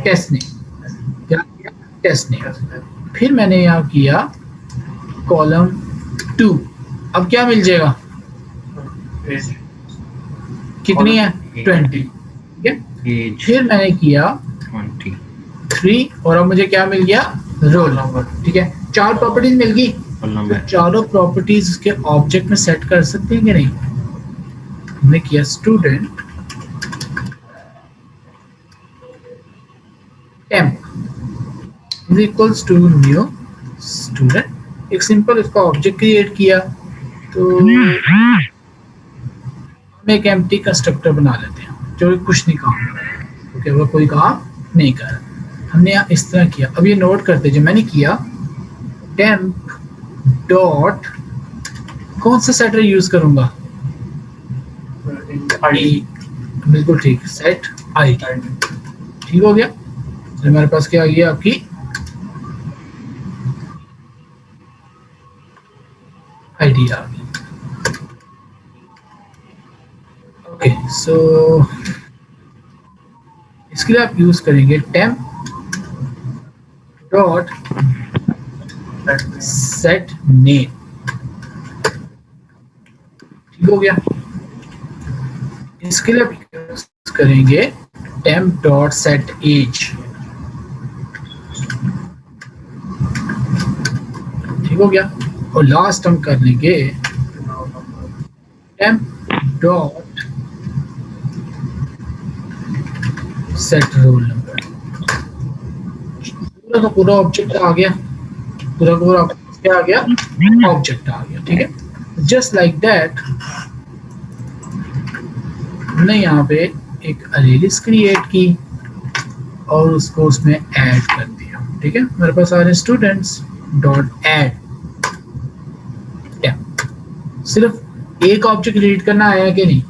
टेस्ट ने क्या किया? टेस्ट ने। फिर मैंने यहाँ किया कॉलम 2, अब क्या मिल जाएगा? कितनी है? 20। ठीक है, फिर मैंने किया 3 और अब मुझे क्या मिल गया? Roll number. ठीक है, 4 प्रॉपर्टीज मिल गई। तो चारों प्रॉपर्टीज उसके ऑब्जेक्ट में सेट कर सकते हैं कि नहीं? हमने किया student temp is equals to new student, एक सिंपल इसका ऑब्जेक्ट क्रिएट किया। तो हम एक एम्प्टी कंस्ट्रक्टर बना लेते हैं जो कुछ नहीं काम कर रहा, क्योंकि वो कोई काम नहीं कर रहा। हमने यहाँ इस तरह किया। अब ये नोट करते, जो मैंने किया temp डॉट, कौन सा सेटर यूज करूंगा? बिल्कुल ठीक, सेट आईडी। ठीक हो गया, तो हमारे पास क्या आ गया? आपकी आईडी आ गई। ओके, सो इसके लिए आप यूज करेंगे temp डॉट सेट नेम। ठीक हो गया, इसके लिए आप यूज करेंगे temp डॉट सेट एज। ठीक हो गया, और लास्ट हम कर लेंगे temp dot set roll number. पूरा का पूरा ऑब्जेक्ट आ गया, पूरा का पूरा क्या आ गया? ऑब्जेक्ट आ गया। ठीक है, जस्ट लाइक दैट हमने यहाँ पे एक अरे लिस्ट क्रिएट की और उसको उसमें ऐड कर दिया। ठीक है, मेरे पास आ रहे स्टूडेंट्स डॉट ऐड। सिर्फ एक ऑब्जेक्ट क्रिएट करना आया कि नहीं?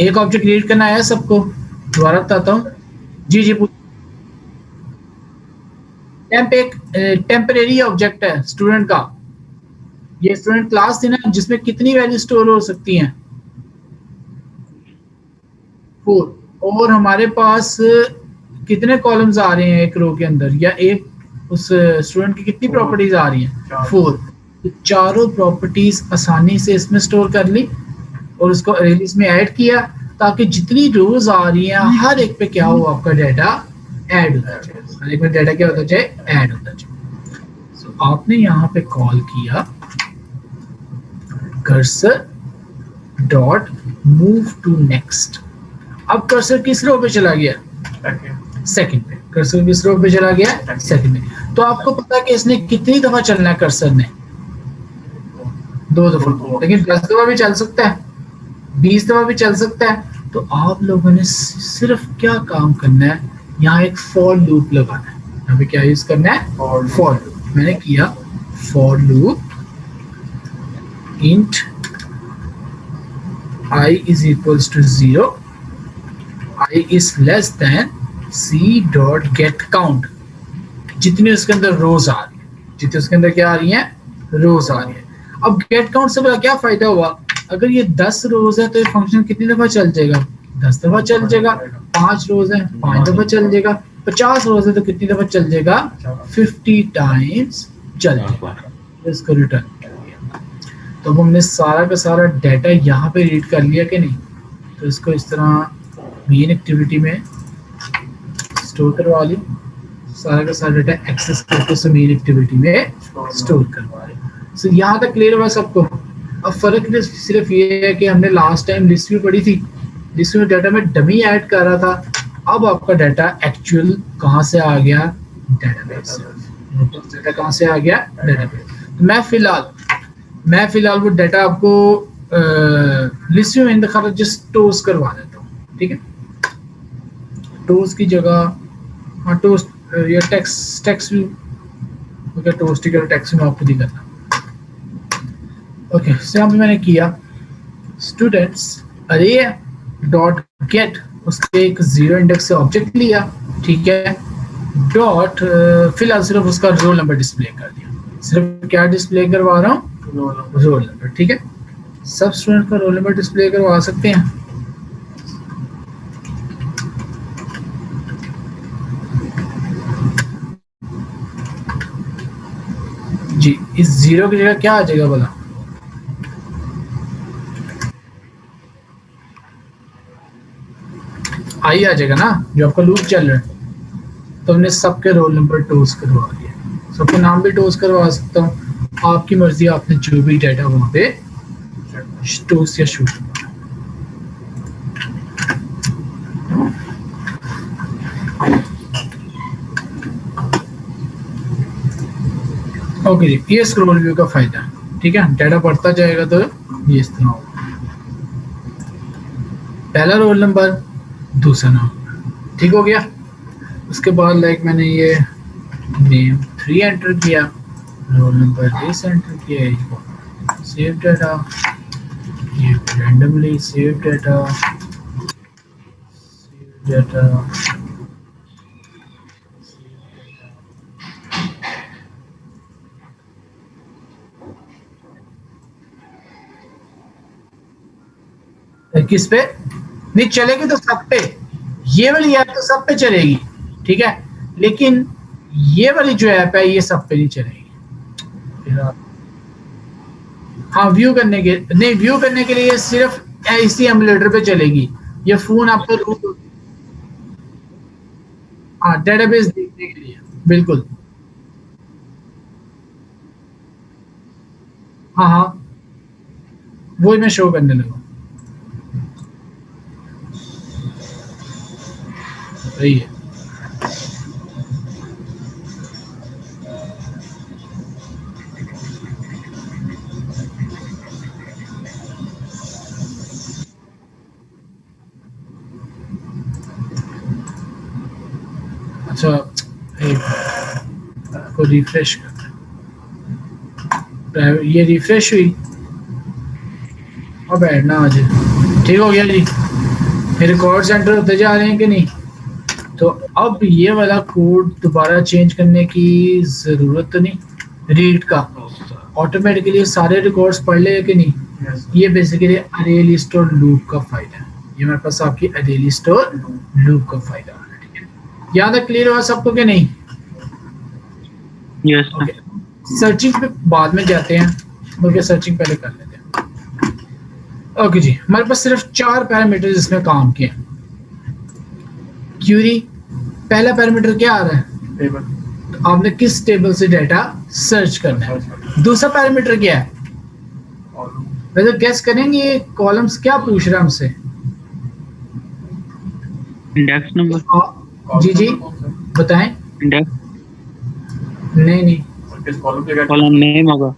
एक ऑब्जेक्ट क्रिएट करना आया सबको? दोबारा बताता हूँ। जी जी, टेम्प एक टेम्परेरी ऑब्जेक्ट है स्टूडेंट का। ये स्टूडेंट क्लास थी ना, जिसमें कितनी वैल्यू स्टोर हो सकती हैं? 4। और हमारे पास कितने कॉलम्स आ रहे हैं एक रो के अंदर, या एक उस स्टूडेंट की कितनी प्रॉपर्टीज आ रही हैं? 4। तो चारों प्रॉपर्टीज आसानी से इसमें स्टोर कर ली और उसको अरे लिस्ट में ऐड किया, ताकि जितनी रोज आ रही हैं हर एक पे क्या हो, आपका डाटा ऐड होता जाए। हर एक में डाटा क्या होता जाए? ऐड होता जाए। सो आपने यहाँ पे कॉल किया cursor dot move to next. अब कर्सर किस रो पे चला गया? सेकंड पे। कर्सर किस रो पे चला गया? सेकंड में। तो आपको पता है कि इसने कितनी दफा चलना है? कर्सर ने 2 दफा, लेकिन 10 दफा भी चल सकता है, 20 दफा भी चल सकता है। तो आप लोगों ने सिर्फ क्या काम करना है, यहाँ एक फॉर लूप लगाना है। यहाँ पे क्या यूज करना है? For loop. मैंने किया for loop int i is equals to 0, i is less than c dot get count। जितनी उसके अंदर रोज आ रही है, जितनी उसके अंदर क्या आ रही है? रोज आ रही है। अब गेट काउंट से बड़ा क्या फायदा हुआ? अगर ये 10 रोज है तो ये फंक्शन कितनी दफा चल जाएगा? 10 दफा चल जाएगा। 5 रोज है, 5 दफा चल जाएगा। 50 रोज है तो कितनी दफा चल जाएगा? 50 टाइम्स चल जाएगा। इसको रिटर्न तो अब हमने सारा का सारा डाटा यहाँ पे रीड कर लिया कि नहीं, तो इसको इस तरह मेन एक्टिविटी में स्टोर करवा ली, सारा का सारा डाटा एक्सेस करके उसे मेन एक्टिविटी में स्टोर करवा लिया। सो यहाँ तक क्लियर हुआ सबको। अब फर्क सिर्फ ये है कि हमने लास्ट टाइम लिस्ट भी पढ़ी थी, लिस्ट में डाटा में डमी ऐड कर रहा था, अब आपका डाटा एक्चुअल कहाँ से आ गया, डेटाबेस से। डाटा कहाँ से आ गया, डेटाबेस। मैं फिलहाल वो डाटा आपको लिस्ट में इंतखाब जस्ट टोस्ट करवा देता हूँ, ठीक है। टोस्ट की जगह हाँ टोस्ट या टेक्स्ट भी ओके, टोस्ट की जगह टेक्स्ट में आपको ही करना। ओके, so यहाँ पे मैंने किया स्टूडेंट्स अरे डॉट गेट, उसके एक 0 इंडेक्स से ऑब्जेक्ट लिया, ठीक है, डॉट फिलहाल सिर्फ उसका रोल नंबर डिस्प्ले कर दिया। सिर्फ क्या डिस्प्ले करवा रहा हूँ, रोल नंबर, ठीक है। सब स्टूडेंट का रोल नंबर डिस्प्ले करवा सकते हैं। जी, इस 0 की जगह क्या आ जाएगा बोला, आई आ जाएगा ना, जो आपका लूप चल रहा है। तो हमने सबके रोल नंबर टोस करवा दिया, सबके नाम भी टोस करवा सकता हूँ, आपकी मर्जी, आपने जो भी डाटा वहाँ पे टोस या शूट। ओके जी, ये स्क्रॉल व्यू का फायदा है, ठीक है। डाटा बढ़ता जाएगा तो ये इस तरह होगा, पहला रोल नंबर, दूसरा नाम, ठीक हो गया। उसके बाद लाइक मैंने ये नेम 3 एंटर किया, रोल नंबर दिस एंटर किया, सेव डाटा, ये रैंडमली सेव डाटा, किस पे नहीं चलेगी, तो सब पे, ये वाली ऐप तो सब पे चलेगी, ठीक है, लेकिन ये वाली जो ऐप है ये सब पे नहीं चलेगी। हाँ, व्यू करने के लिए सिर्फ इसी एमुलेटर पे चलेगी। ये फोन आपको हाँ डेटाबेस देखने के लिए, बिल्कुल, हाँ हाँ वो ही मैं शो करने लगा, सही है। अच्छा, को रिफ्रेश कर, ये रिफ्रेश हुई, अब बैठना आज, ठीक हो गया जी। रिकॉर्ड सेंटर होते जा रहे हैं कि नहीं, तो अब ये वाला कोड दोबारा चेंज करने की जरूरत तो नहीं, रीड का ऑटोमेटिकली सारे रिकॉर्ड्स पढ़ ले कि नहीं। ये बेसिकली अरे लिस्ट और लूप का फायदा है, ये मेरे पास आपकी अरे लिस्ट और लूप का फायदा है, ठीक है। यहाँ तक क्लियर हुआ सबको कि नहीं? यस ओके, सर्चिंग पे बाद में जाते हैं, बल्कि सर्चिंग पहले कर लेते हैं। ओके जी, हमारे पास सिर्फ 4 पैरामीटर इसमें काम किए। क्यूरी, पहला पैरामीटर क्या आ रहा है, टेबल, तो आपने किस टेबल से डाटा सर्च करना है। दूसरा पैरामीटर क्या है, वैसे गेस करेंगे ये कॉलम्स क्या पूछ रहा है हमसे, इंडेक्स नंबर। जी जी बताएं। इंडेक्स नहीं, किस कॉलम पे कॉलम नेम होगा।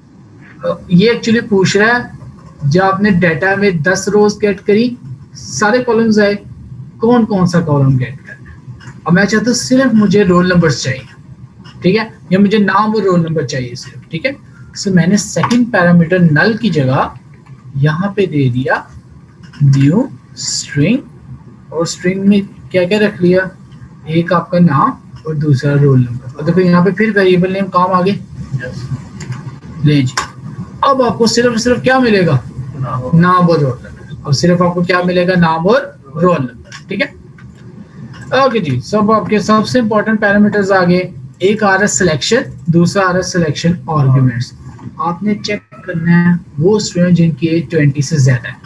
ये एक्चुअली पूछ रहा है जब आपने डाटा में 10 रोज गेट करी, सारे कॉलम्स आए, कौन कौन सा कॉलम गेट करना है। अब मैं चाहता हूँ सिर्फ मुझे रोल नंबर्स चाहिए, ठीक है, या मुझे नाम और रोल नंबर चाहिए सिर्फ, ठीक है। सो मैंने सेकंड पैरामीटर नल की जगह यहाँ पे दे दिया न्यू स्ट्रिंग, और स्ट्रिंग में क्या क्या रख लिया, एक आपका नाम और दूसरा रोल नंबर। और देखो यहाँ पे फिर वेरिएबल नेम काम आ गए, ले जी। अब आपको सिर्फ क्या मिलेगा, नाम और रोल नंबर। अब सिर्फ आपको क्या मिलेगा, नाम और रोल नंबर, ठीक है। ओके जी, सब आपके सबसे इंपॉर्टेंट पैरामीटर्स आ गए। एक आ रहा है सिलेक्शन, दूसरा आ रहा है सिलेक्शन आर्ग्यूमेंट्स। आपने चेक करना है वो स्टूडेंट जिनकी एज 20 से ज्यादा है,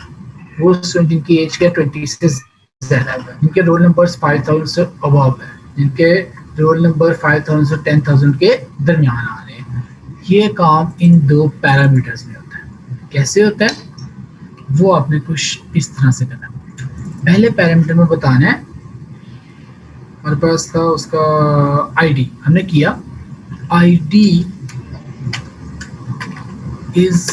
वो स्टूडेंट जिनकी एज क्या 20 से ज्यादा है, जिनके रोल नंबर्स 5000 से अबव है, जिनके रोल नंबर 5000 से 10000 के दरमियान आ रहे हैं। ये काम इन दो पैरामीटर्स में होता है। कैसे होता है वो आपने कुछ इस तरह से करना है। पहले पैरामीटर में बताना है, हमारे पास था उसका आईडी, हमने किया आईडी इज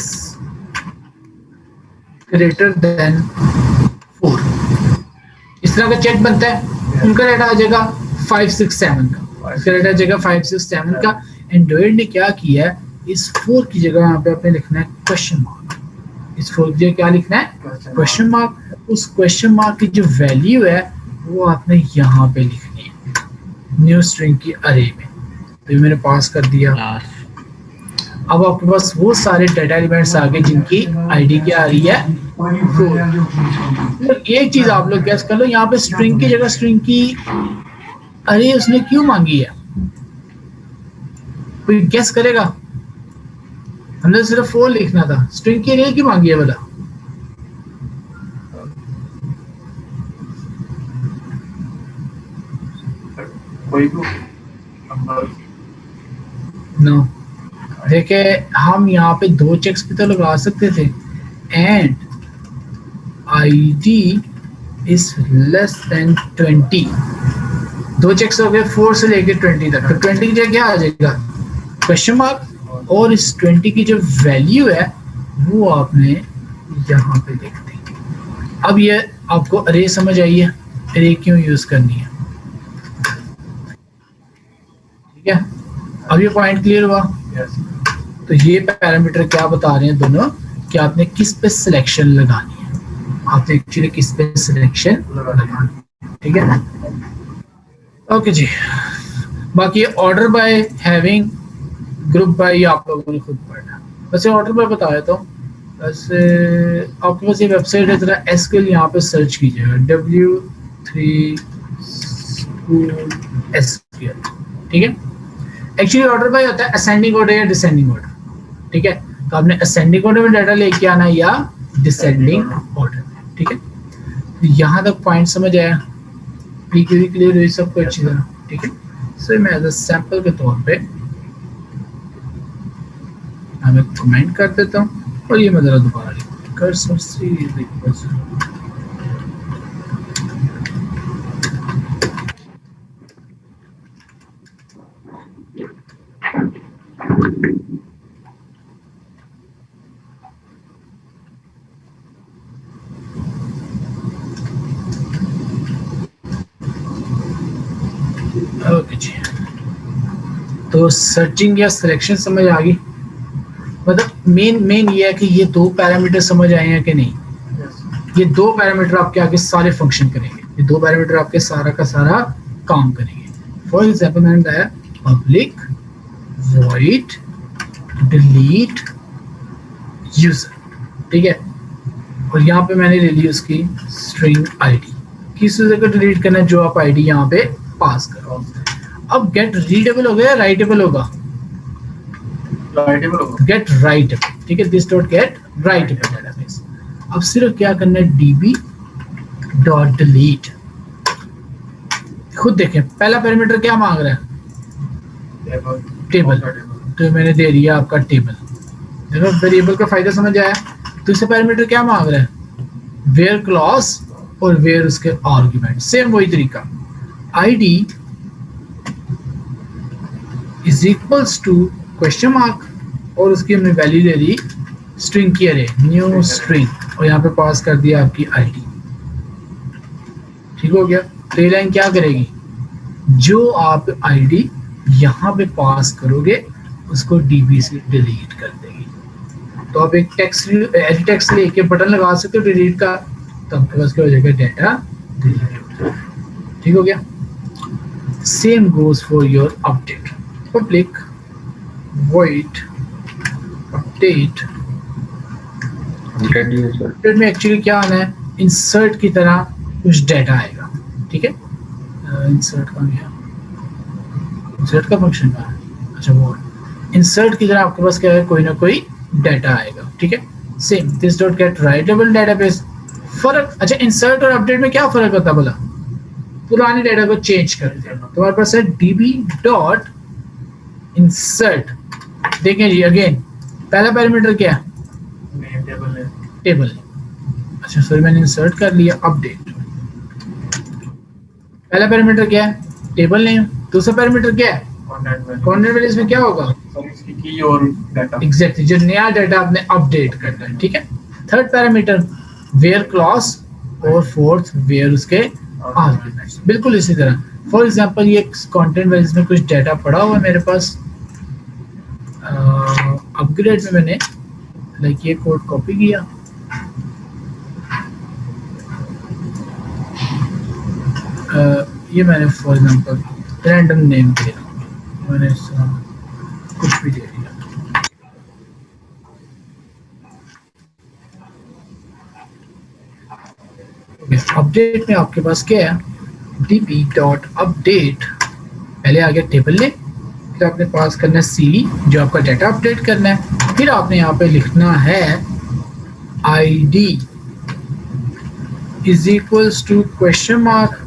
ग्रेटर देन 4। इस तरह का चेक बनता है, उनका डेटा आ जाएगा 567 का, इसका डेटा आ जाएगा 567 का। एंड्रॉइड ने क्या किया है, इस 4 की जगह यहाँ पे आपने लिखना है क्वेश्चन मार्क। इस 4 की जगह क्या लिखना है, क्वेश्चन मार्क। उस क्वेश्चन मार्क की जो वैल्यू है वो आपने यहाँ पे लिखनी है न्यू स्ट्रिंग की अरे में। तो ये मैंने पास कर दिया। अब आपके पास वो सारे डाटा एलिमेंट्स आ गए जिनकी आईडी क्या आ रही है 4। एक चीज आप लोग गेस कर लो, यहाँ पे स्ट्रिंग की जगह स्ट्रिंग की अरे उसने क्यों मांगी है, कोई गेस करेगा? हमने सिर्फ 4 लिखना था, स्ट्रिंग की अरे क्यों मांगी है बोला? नो, देखे हम यहाँ पे 2 चेक्स भी तो लगा सकते थे। And ID is less than 20, 2 checks हो गए 4 से लेके 20 तक। तो 20 की जगह क्या आ जाएगा, क्वेश्चन मार्क। और इस 20 की जो वैल्यू है वो आपने यहाँ पे लिख दी। अब ये आपको अरे समझ आई है, अरे क्यों यूज करनी है, ठीक है? अब ये पॉइंट क्लियर हुआ। तो ये पैरामीटर क्या बता रहे हैं दोनों, कि आपने किस पे सिलेक्शन लगानी है, आपने एक्चुअली किस पे सिलेक्शन लगानी है, ठीक है? ओके जी, बाकी order by, having, group by आप लोगों ने खुद पढ़ना। वैसे ऑर्डर बाय बताया तो वैसे आपके पास ये वेबसाइट है, जरा एसक्यूएल यहाँ पे सर्च कीजिएगा W3 SQL, ठीक है? एक्चुअली ऑर्डर बाय होता है असेंडिंग ऑर्डर या डिसेंडिंग ऑर्डर, ठीक है? तो आपने असेंडिंग ऑर्डर में डाटा लेके आना या डिसेंडिंग ऑर्डर में, ठीक है? तो यहाँ तक पॉइंट समझ आया, क्लियर हुई सबको अच्छी तरह, ठीक है? सो मैं एज अ सैंपल के तौर पे मैं कमेंट कर देता हूँ और ये मैं जरा दोबारा लिखूँ कर्सर सी इक्वल्स ओके जी। तो सर्चिंग या सिलेक्शन समझ आ गई, मतलब मेन ये है कि ये 2 पैरामीटर समझ आए हैं कि नहीं। ये 2 पैरामीटर आपके आगे सारे फंक्शन करेंगे, ये 2 पैरामीटर आपके सारा का सारा काम करेंगे। फॉर एग्जाम्पल मैंने बताया पब्लिक वॉइड डिलीट यूजर, ठीक है? और यहाँ पे मैंने ले ली उसकी स्ट्रिंग आईडी, किस यूजर को डिलीट करना है, जो आप आईडी यहाँ पे पास करो। अब गेट रीडेबल हो गया, राइटेबल होगा, गेट राइटेबल, ठीक है? This dot gate writable database. अब सिर्फ क्या करना है, db डॉट डिलीट। खुद देखें पहला पैरामीटर क्या मांग रहा है, टेबल, तो मैंने दे दिया आपका टेबल। देखो वेरिएबल का फायदा समझ आया। दूसरा पैरामीटर क्या मांग रहा है, वेयर क्लॉज और वेयर उसके आर्गुमेंट, सेम वही तरीका। id is equals to question mark और उसकी हमने वैल्यू दे दी स्ट्रिंग की अरे, न्यू स्ट्रिंग, और यहाँ पे पास कर दिया आपकी आईडी, ठीक हो गया? तो ये लाइन क्या करेगी, जो आप आईडी यहाँ पे पास करोगे उसको डीबी से डिलीट कर देगी। तो आप एक टेक्स्ट एडिट टेक्स्ट लेके बटन लगा सकते हो डिलीट का, तो आपके पास क्या हो जाएगा, डाटा डिलीट, ठीक हो गया? Same goes for your update, public void update update में एक्चुअली क्या आना है, इंसर्ट की तरह कुछ डाटा आएगा, ठीक है? इंसर्ट का गया, इंसर्ट का फंक्शन का, अच्छा वो इंसर्ट की तरह आपके पास क्या है, कोई ना कोई डाटा आएगा, ठीक है। Same this dot gate writable database. फर्क, अच्छा इंसर्ट और अपडेट में क्या फर्क होता है बोला? पुराने डाटा को चेंज कर देना। तुम्हारे पास है डीबी डॉट इंसर्ट, देखें जी अगेन पहला पैरामीटर क्या है? नेम टेबल है, टेबल। अच्छा सॉरी मैंने इंसर्ट कर लिया अपडेट। पहला पैरामीटर क्या है? Table name. दूसरा पैरामीटर क्या है? कंटेंट में कॉर्नर वैल्यूज में क्या होगा? सर इसकी की और डाटा। एग्जैक्टली जो नया डाटा आपने अपडेट करना है, ठीक है। थर्ड पैरामीटर वेयर क्लॉज और फोर्थ वेयर उसके आर्ग्यूमेंट्स, बिल्कुल इसी तरह। फॉर एग्जांपल ये कंटेंट वैल्यूज में कुछ डाटा पड़ा हुआ है मेरे पास, अपग्रेड में मैंने लाइक ये कोड कॉपी किया, ये मैंने फॉर एग्जांपल रैंडम नेम दे रहा हूँ, मैंने कुछ भी दे दिया। अपडेट में आपके पास क्या है? db डॉट अपडेट, पहले आ गया टेबल ने, फिर आपने पास करना है cd जो आपका डाटा अपडेट करना है, फिर आपने यहाँ पे लिखना है id is equals to question mark,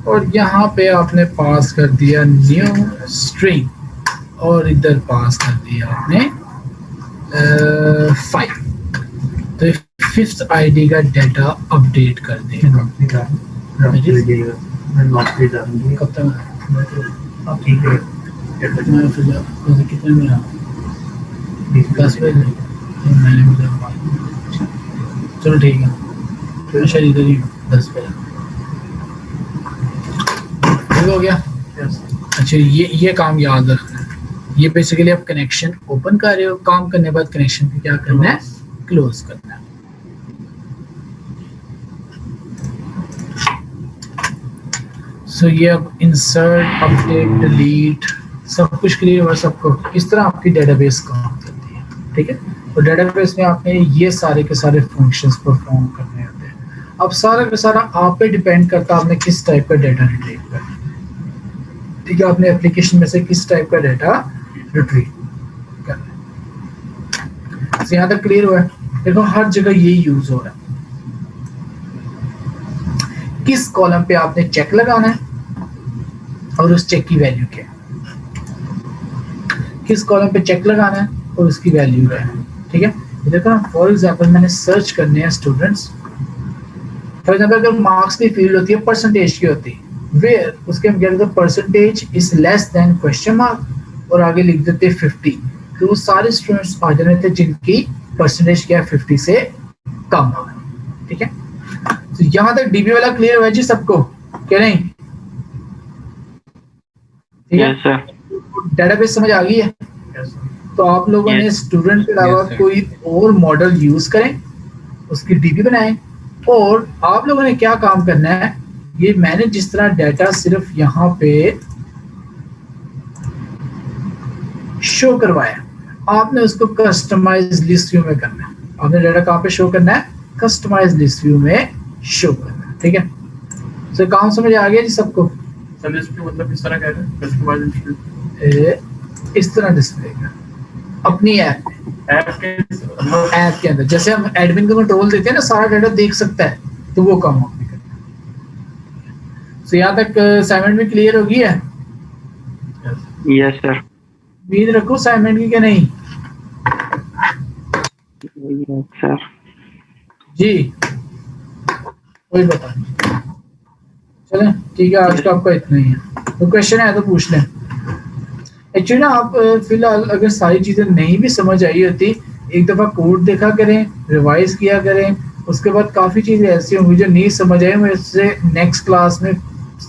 और यहाँ पे आपने पास कर दिया न्यू स्ट्रिंग, और इधर पास कर दिया आपने 5। तो फिफ्थ आईडी का डाटा अपडेट कर देगा। कब तक मैं फिर कितने में 10 बजे मैंने भी चलो ठीक है, तो शायद इधर ही 10 बजे ठीक हो गया। अच्छा ये काम याद रखना है, ये बेसिकली आप कनेक्शन ओपन कर रहे हो, काम करने के बाद कनेक्शन को क्या करना है? क्लोज करना है। सो ये अब इंसर्ट अपडेट डिलीट सब कुछ क्लियर हुआ सबको। इस तरह आपकी डेटाबेस काम करती है, ठीक है। और डेटाबेस में आपने ये सारे के सारे फंक्शंस परफॉर्म करने होते हैं। अब सारा का सारा आप पे डिपेंड करता है आपने किस टाइप का डाटा रिट्रीव करना है, ठीक है। आपने एप्लीकेशन में से किस टाइप का डाटा रिट्रीव करना है। यहाँ तक क्लियर हुआ है? देखो हर जगह ये यूज हो रहा है। किस कॉलम पे आपने चेक लगाना है और उस चेक की वैल्यू क्या है, किस कॉलम पे चेक लगाना है और उसकी वैल्यू क्या है, ठीक है। देखो ना फॉर एग्जांपल मैंने सर्च करने हैं स्टूडेंट्स, फॉर एग्जांपल अगर मार्क्स की फील्ड होती है परसेंटेज की होती है, वेयर उसके हम क्या कहते हैं percentage is less then question mark और आगे लिख देते 50, तो वो सारे स्टूडेंट्स आ जाने थे जिनकी परसेंटेज क्या है 50 से कम है, ठीक है। तो यहाँ तक डीबी वाला क्लियर हुआ जी सबको, क्या नहीं? ठीक है सर, डेटाबेस समझ आ गई है? तो आप लोगों ने स्टूडेंट के अलावा कोई और मॉडल यूज करें, उसकी डीबी बनाएं, और आप लोगों ने क्या काम करना है, ये मैंने जिस तरह डाटा सिर्फ यहाँ पे शो करवाया, आपने उसको कस्टमाइज लिस्ट व्यू में करना है। आपने डाटा कहाँ पे शो करना है? कस्टमाइज लिस्ट व्यू में शो करना है, ठीक है। तो काम समझ आ गया जी सबको? सर लिस्ट व्यू मतलब इस तरह कह रहे हैं, कस्टमाइज लिस्ट व्यू इस तरह डिस्प्ले कर अपनी ऐप के अंदर, जैसे हम एडमिन को कंट्रोल देते हैं ना, सारा डाटा देख सकता है, तो वो काम आपने करना है। तो यहाँ तक असाइनमेंट में क्लियर हो गई है? Yes sir. उम्मीद रखो असाइनमेंट की, क्या नहीं? सर जी कोई बता नहीं, चलें ठीक है, आज का आपका इतना ही है। तो क्वेश्चन है तो पूछ लें। एक्चुअली ना आप फिलहाल अगर सारी चीज़ें नहीं भी समझ आई होती, एक दफ़ा कोड देखा करें, रिवाइज किया करें, उसके बाद काफ़ी चीज़ें ऐसी होंगी जो नहीं समझ आई, मैं इससे नेक्स्ट क्लास में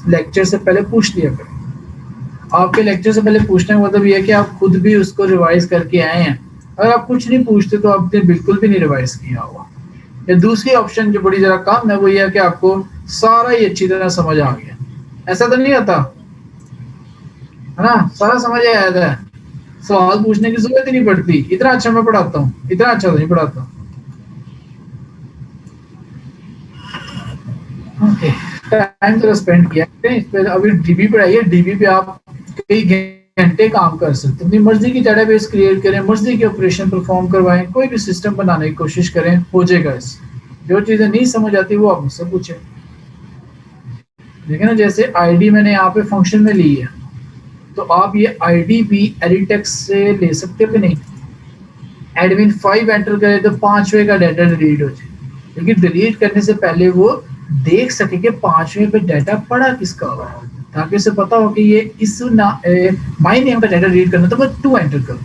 लेक्चर से पहले पूछ लिया करें। आपके लेक्चर से पहले पूछने का मतलब ये है कि आप खुद भी उसको रिवाइज करके आए हैं। अगर आप कुछ नहीं पूछते तो आपने बिल्कुल भी नहीं रिवाइज किया हुआ। या दूसरी ऑप्शन जो बड़ी ज़रा कम है वो ये है कि आपको सारा ही अच्छी तरह समझ आ गया, ऐसा तो नहीं होता है ना, सारा समझ आया था, सवाल पूछने की जरूरत ही नहीं पड़ती। इतना अच्छा मैं पढ़ाता हूँ, इतना अच्छा तो नहीं पढ़ाता। ओके, टाइम तो स्पेंड किया इस पे। अभी डीबी पढ़ाई है, डीबी पे आप कई घंटे काम कर सकते हैं, अपनी मर्जी की डेटाबेस क्रिएट करें, मर्जी के ऑपरेशन परफॉर्म करवाएं, कोई भी सिस्टम बनाने की कोशिश करें, हो जाएगा। इस जो चीज़ें नहीं समझ आती वो आप मुझसे पूछें। देखें ना, जैसे आईडी मैंने यहाँ पे फंक्शन में ली है, तो आप ये आईडी भी एडिटेक्स से ले सकते हो कि नहीं। एडमिन 5 एंटर करे तो 5वें का डाटा डिलीट हो जाए, लेकिन डिलीट करने से पहले वो देख सके कि 5वें पे डाटा पड़ा किसका हुआ, ताकि उसे पता हो कि ये इस माई नेम का डाटा डिलीट करना तो मैं 2 एंटर करूँ,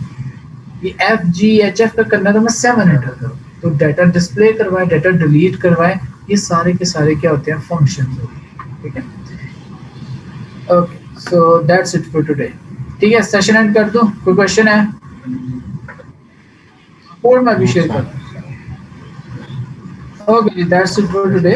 ये FGHF का करना तो मैं 7 एंटर करूँ। तो डाटा डिस्प्ले करवाए, डाटा डिलीट करवाए, ये सारे के सारे क्या होते हैं, फंक्शंस होते हैं। ठीक है, okay, so that's it for today. ठीक है, सेशन एंड कर दूं? कोई क्वेश्चन है? और मैं भी शेयर कर दूं। Okay, that's it for today.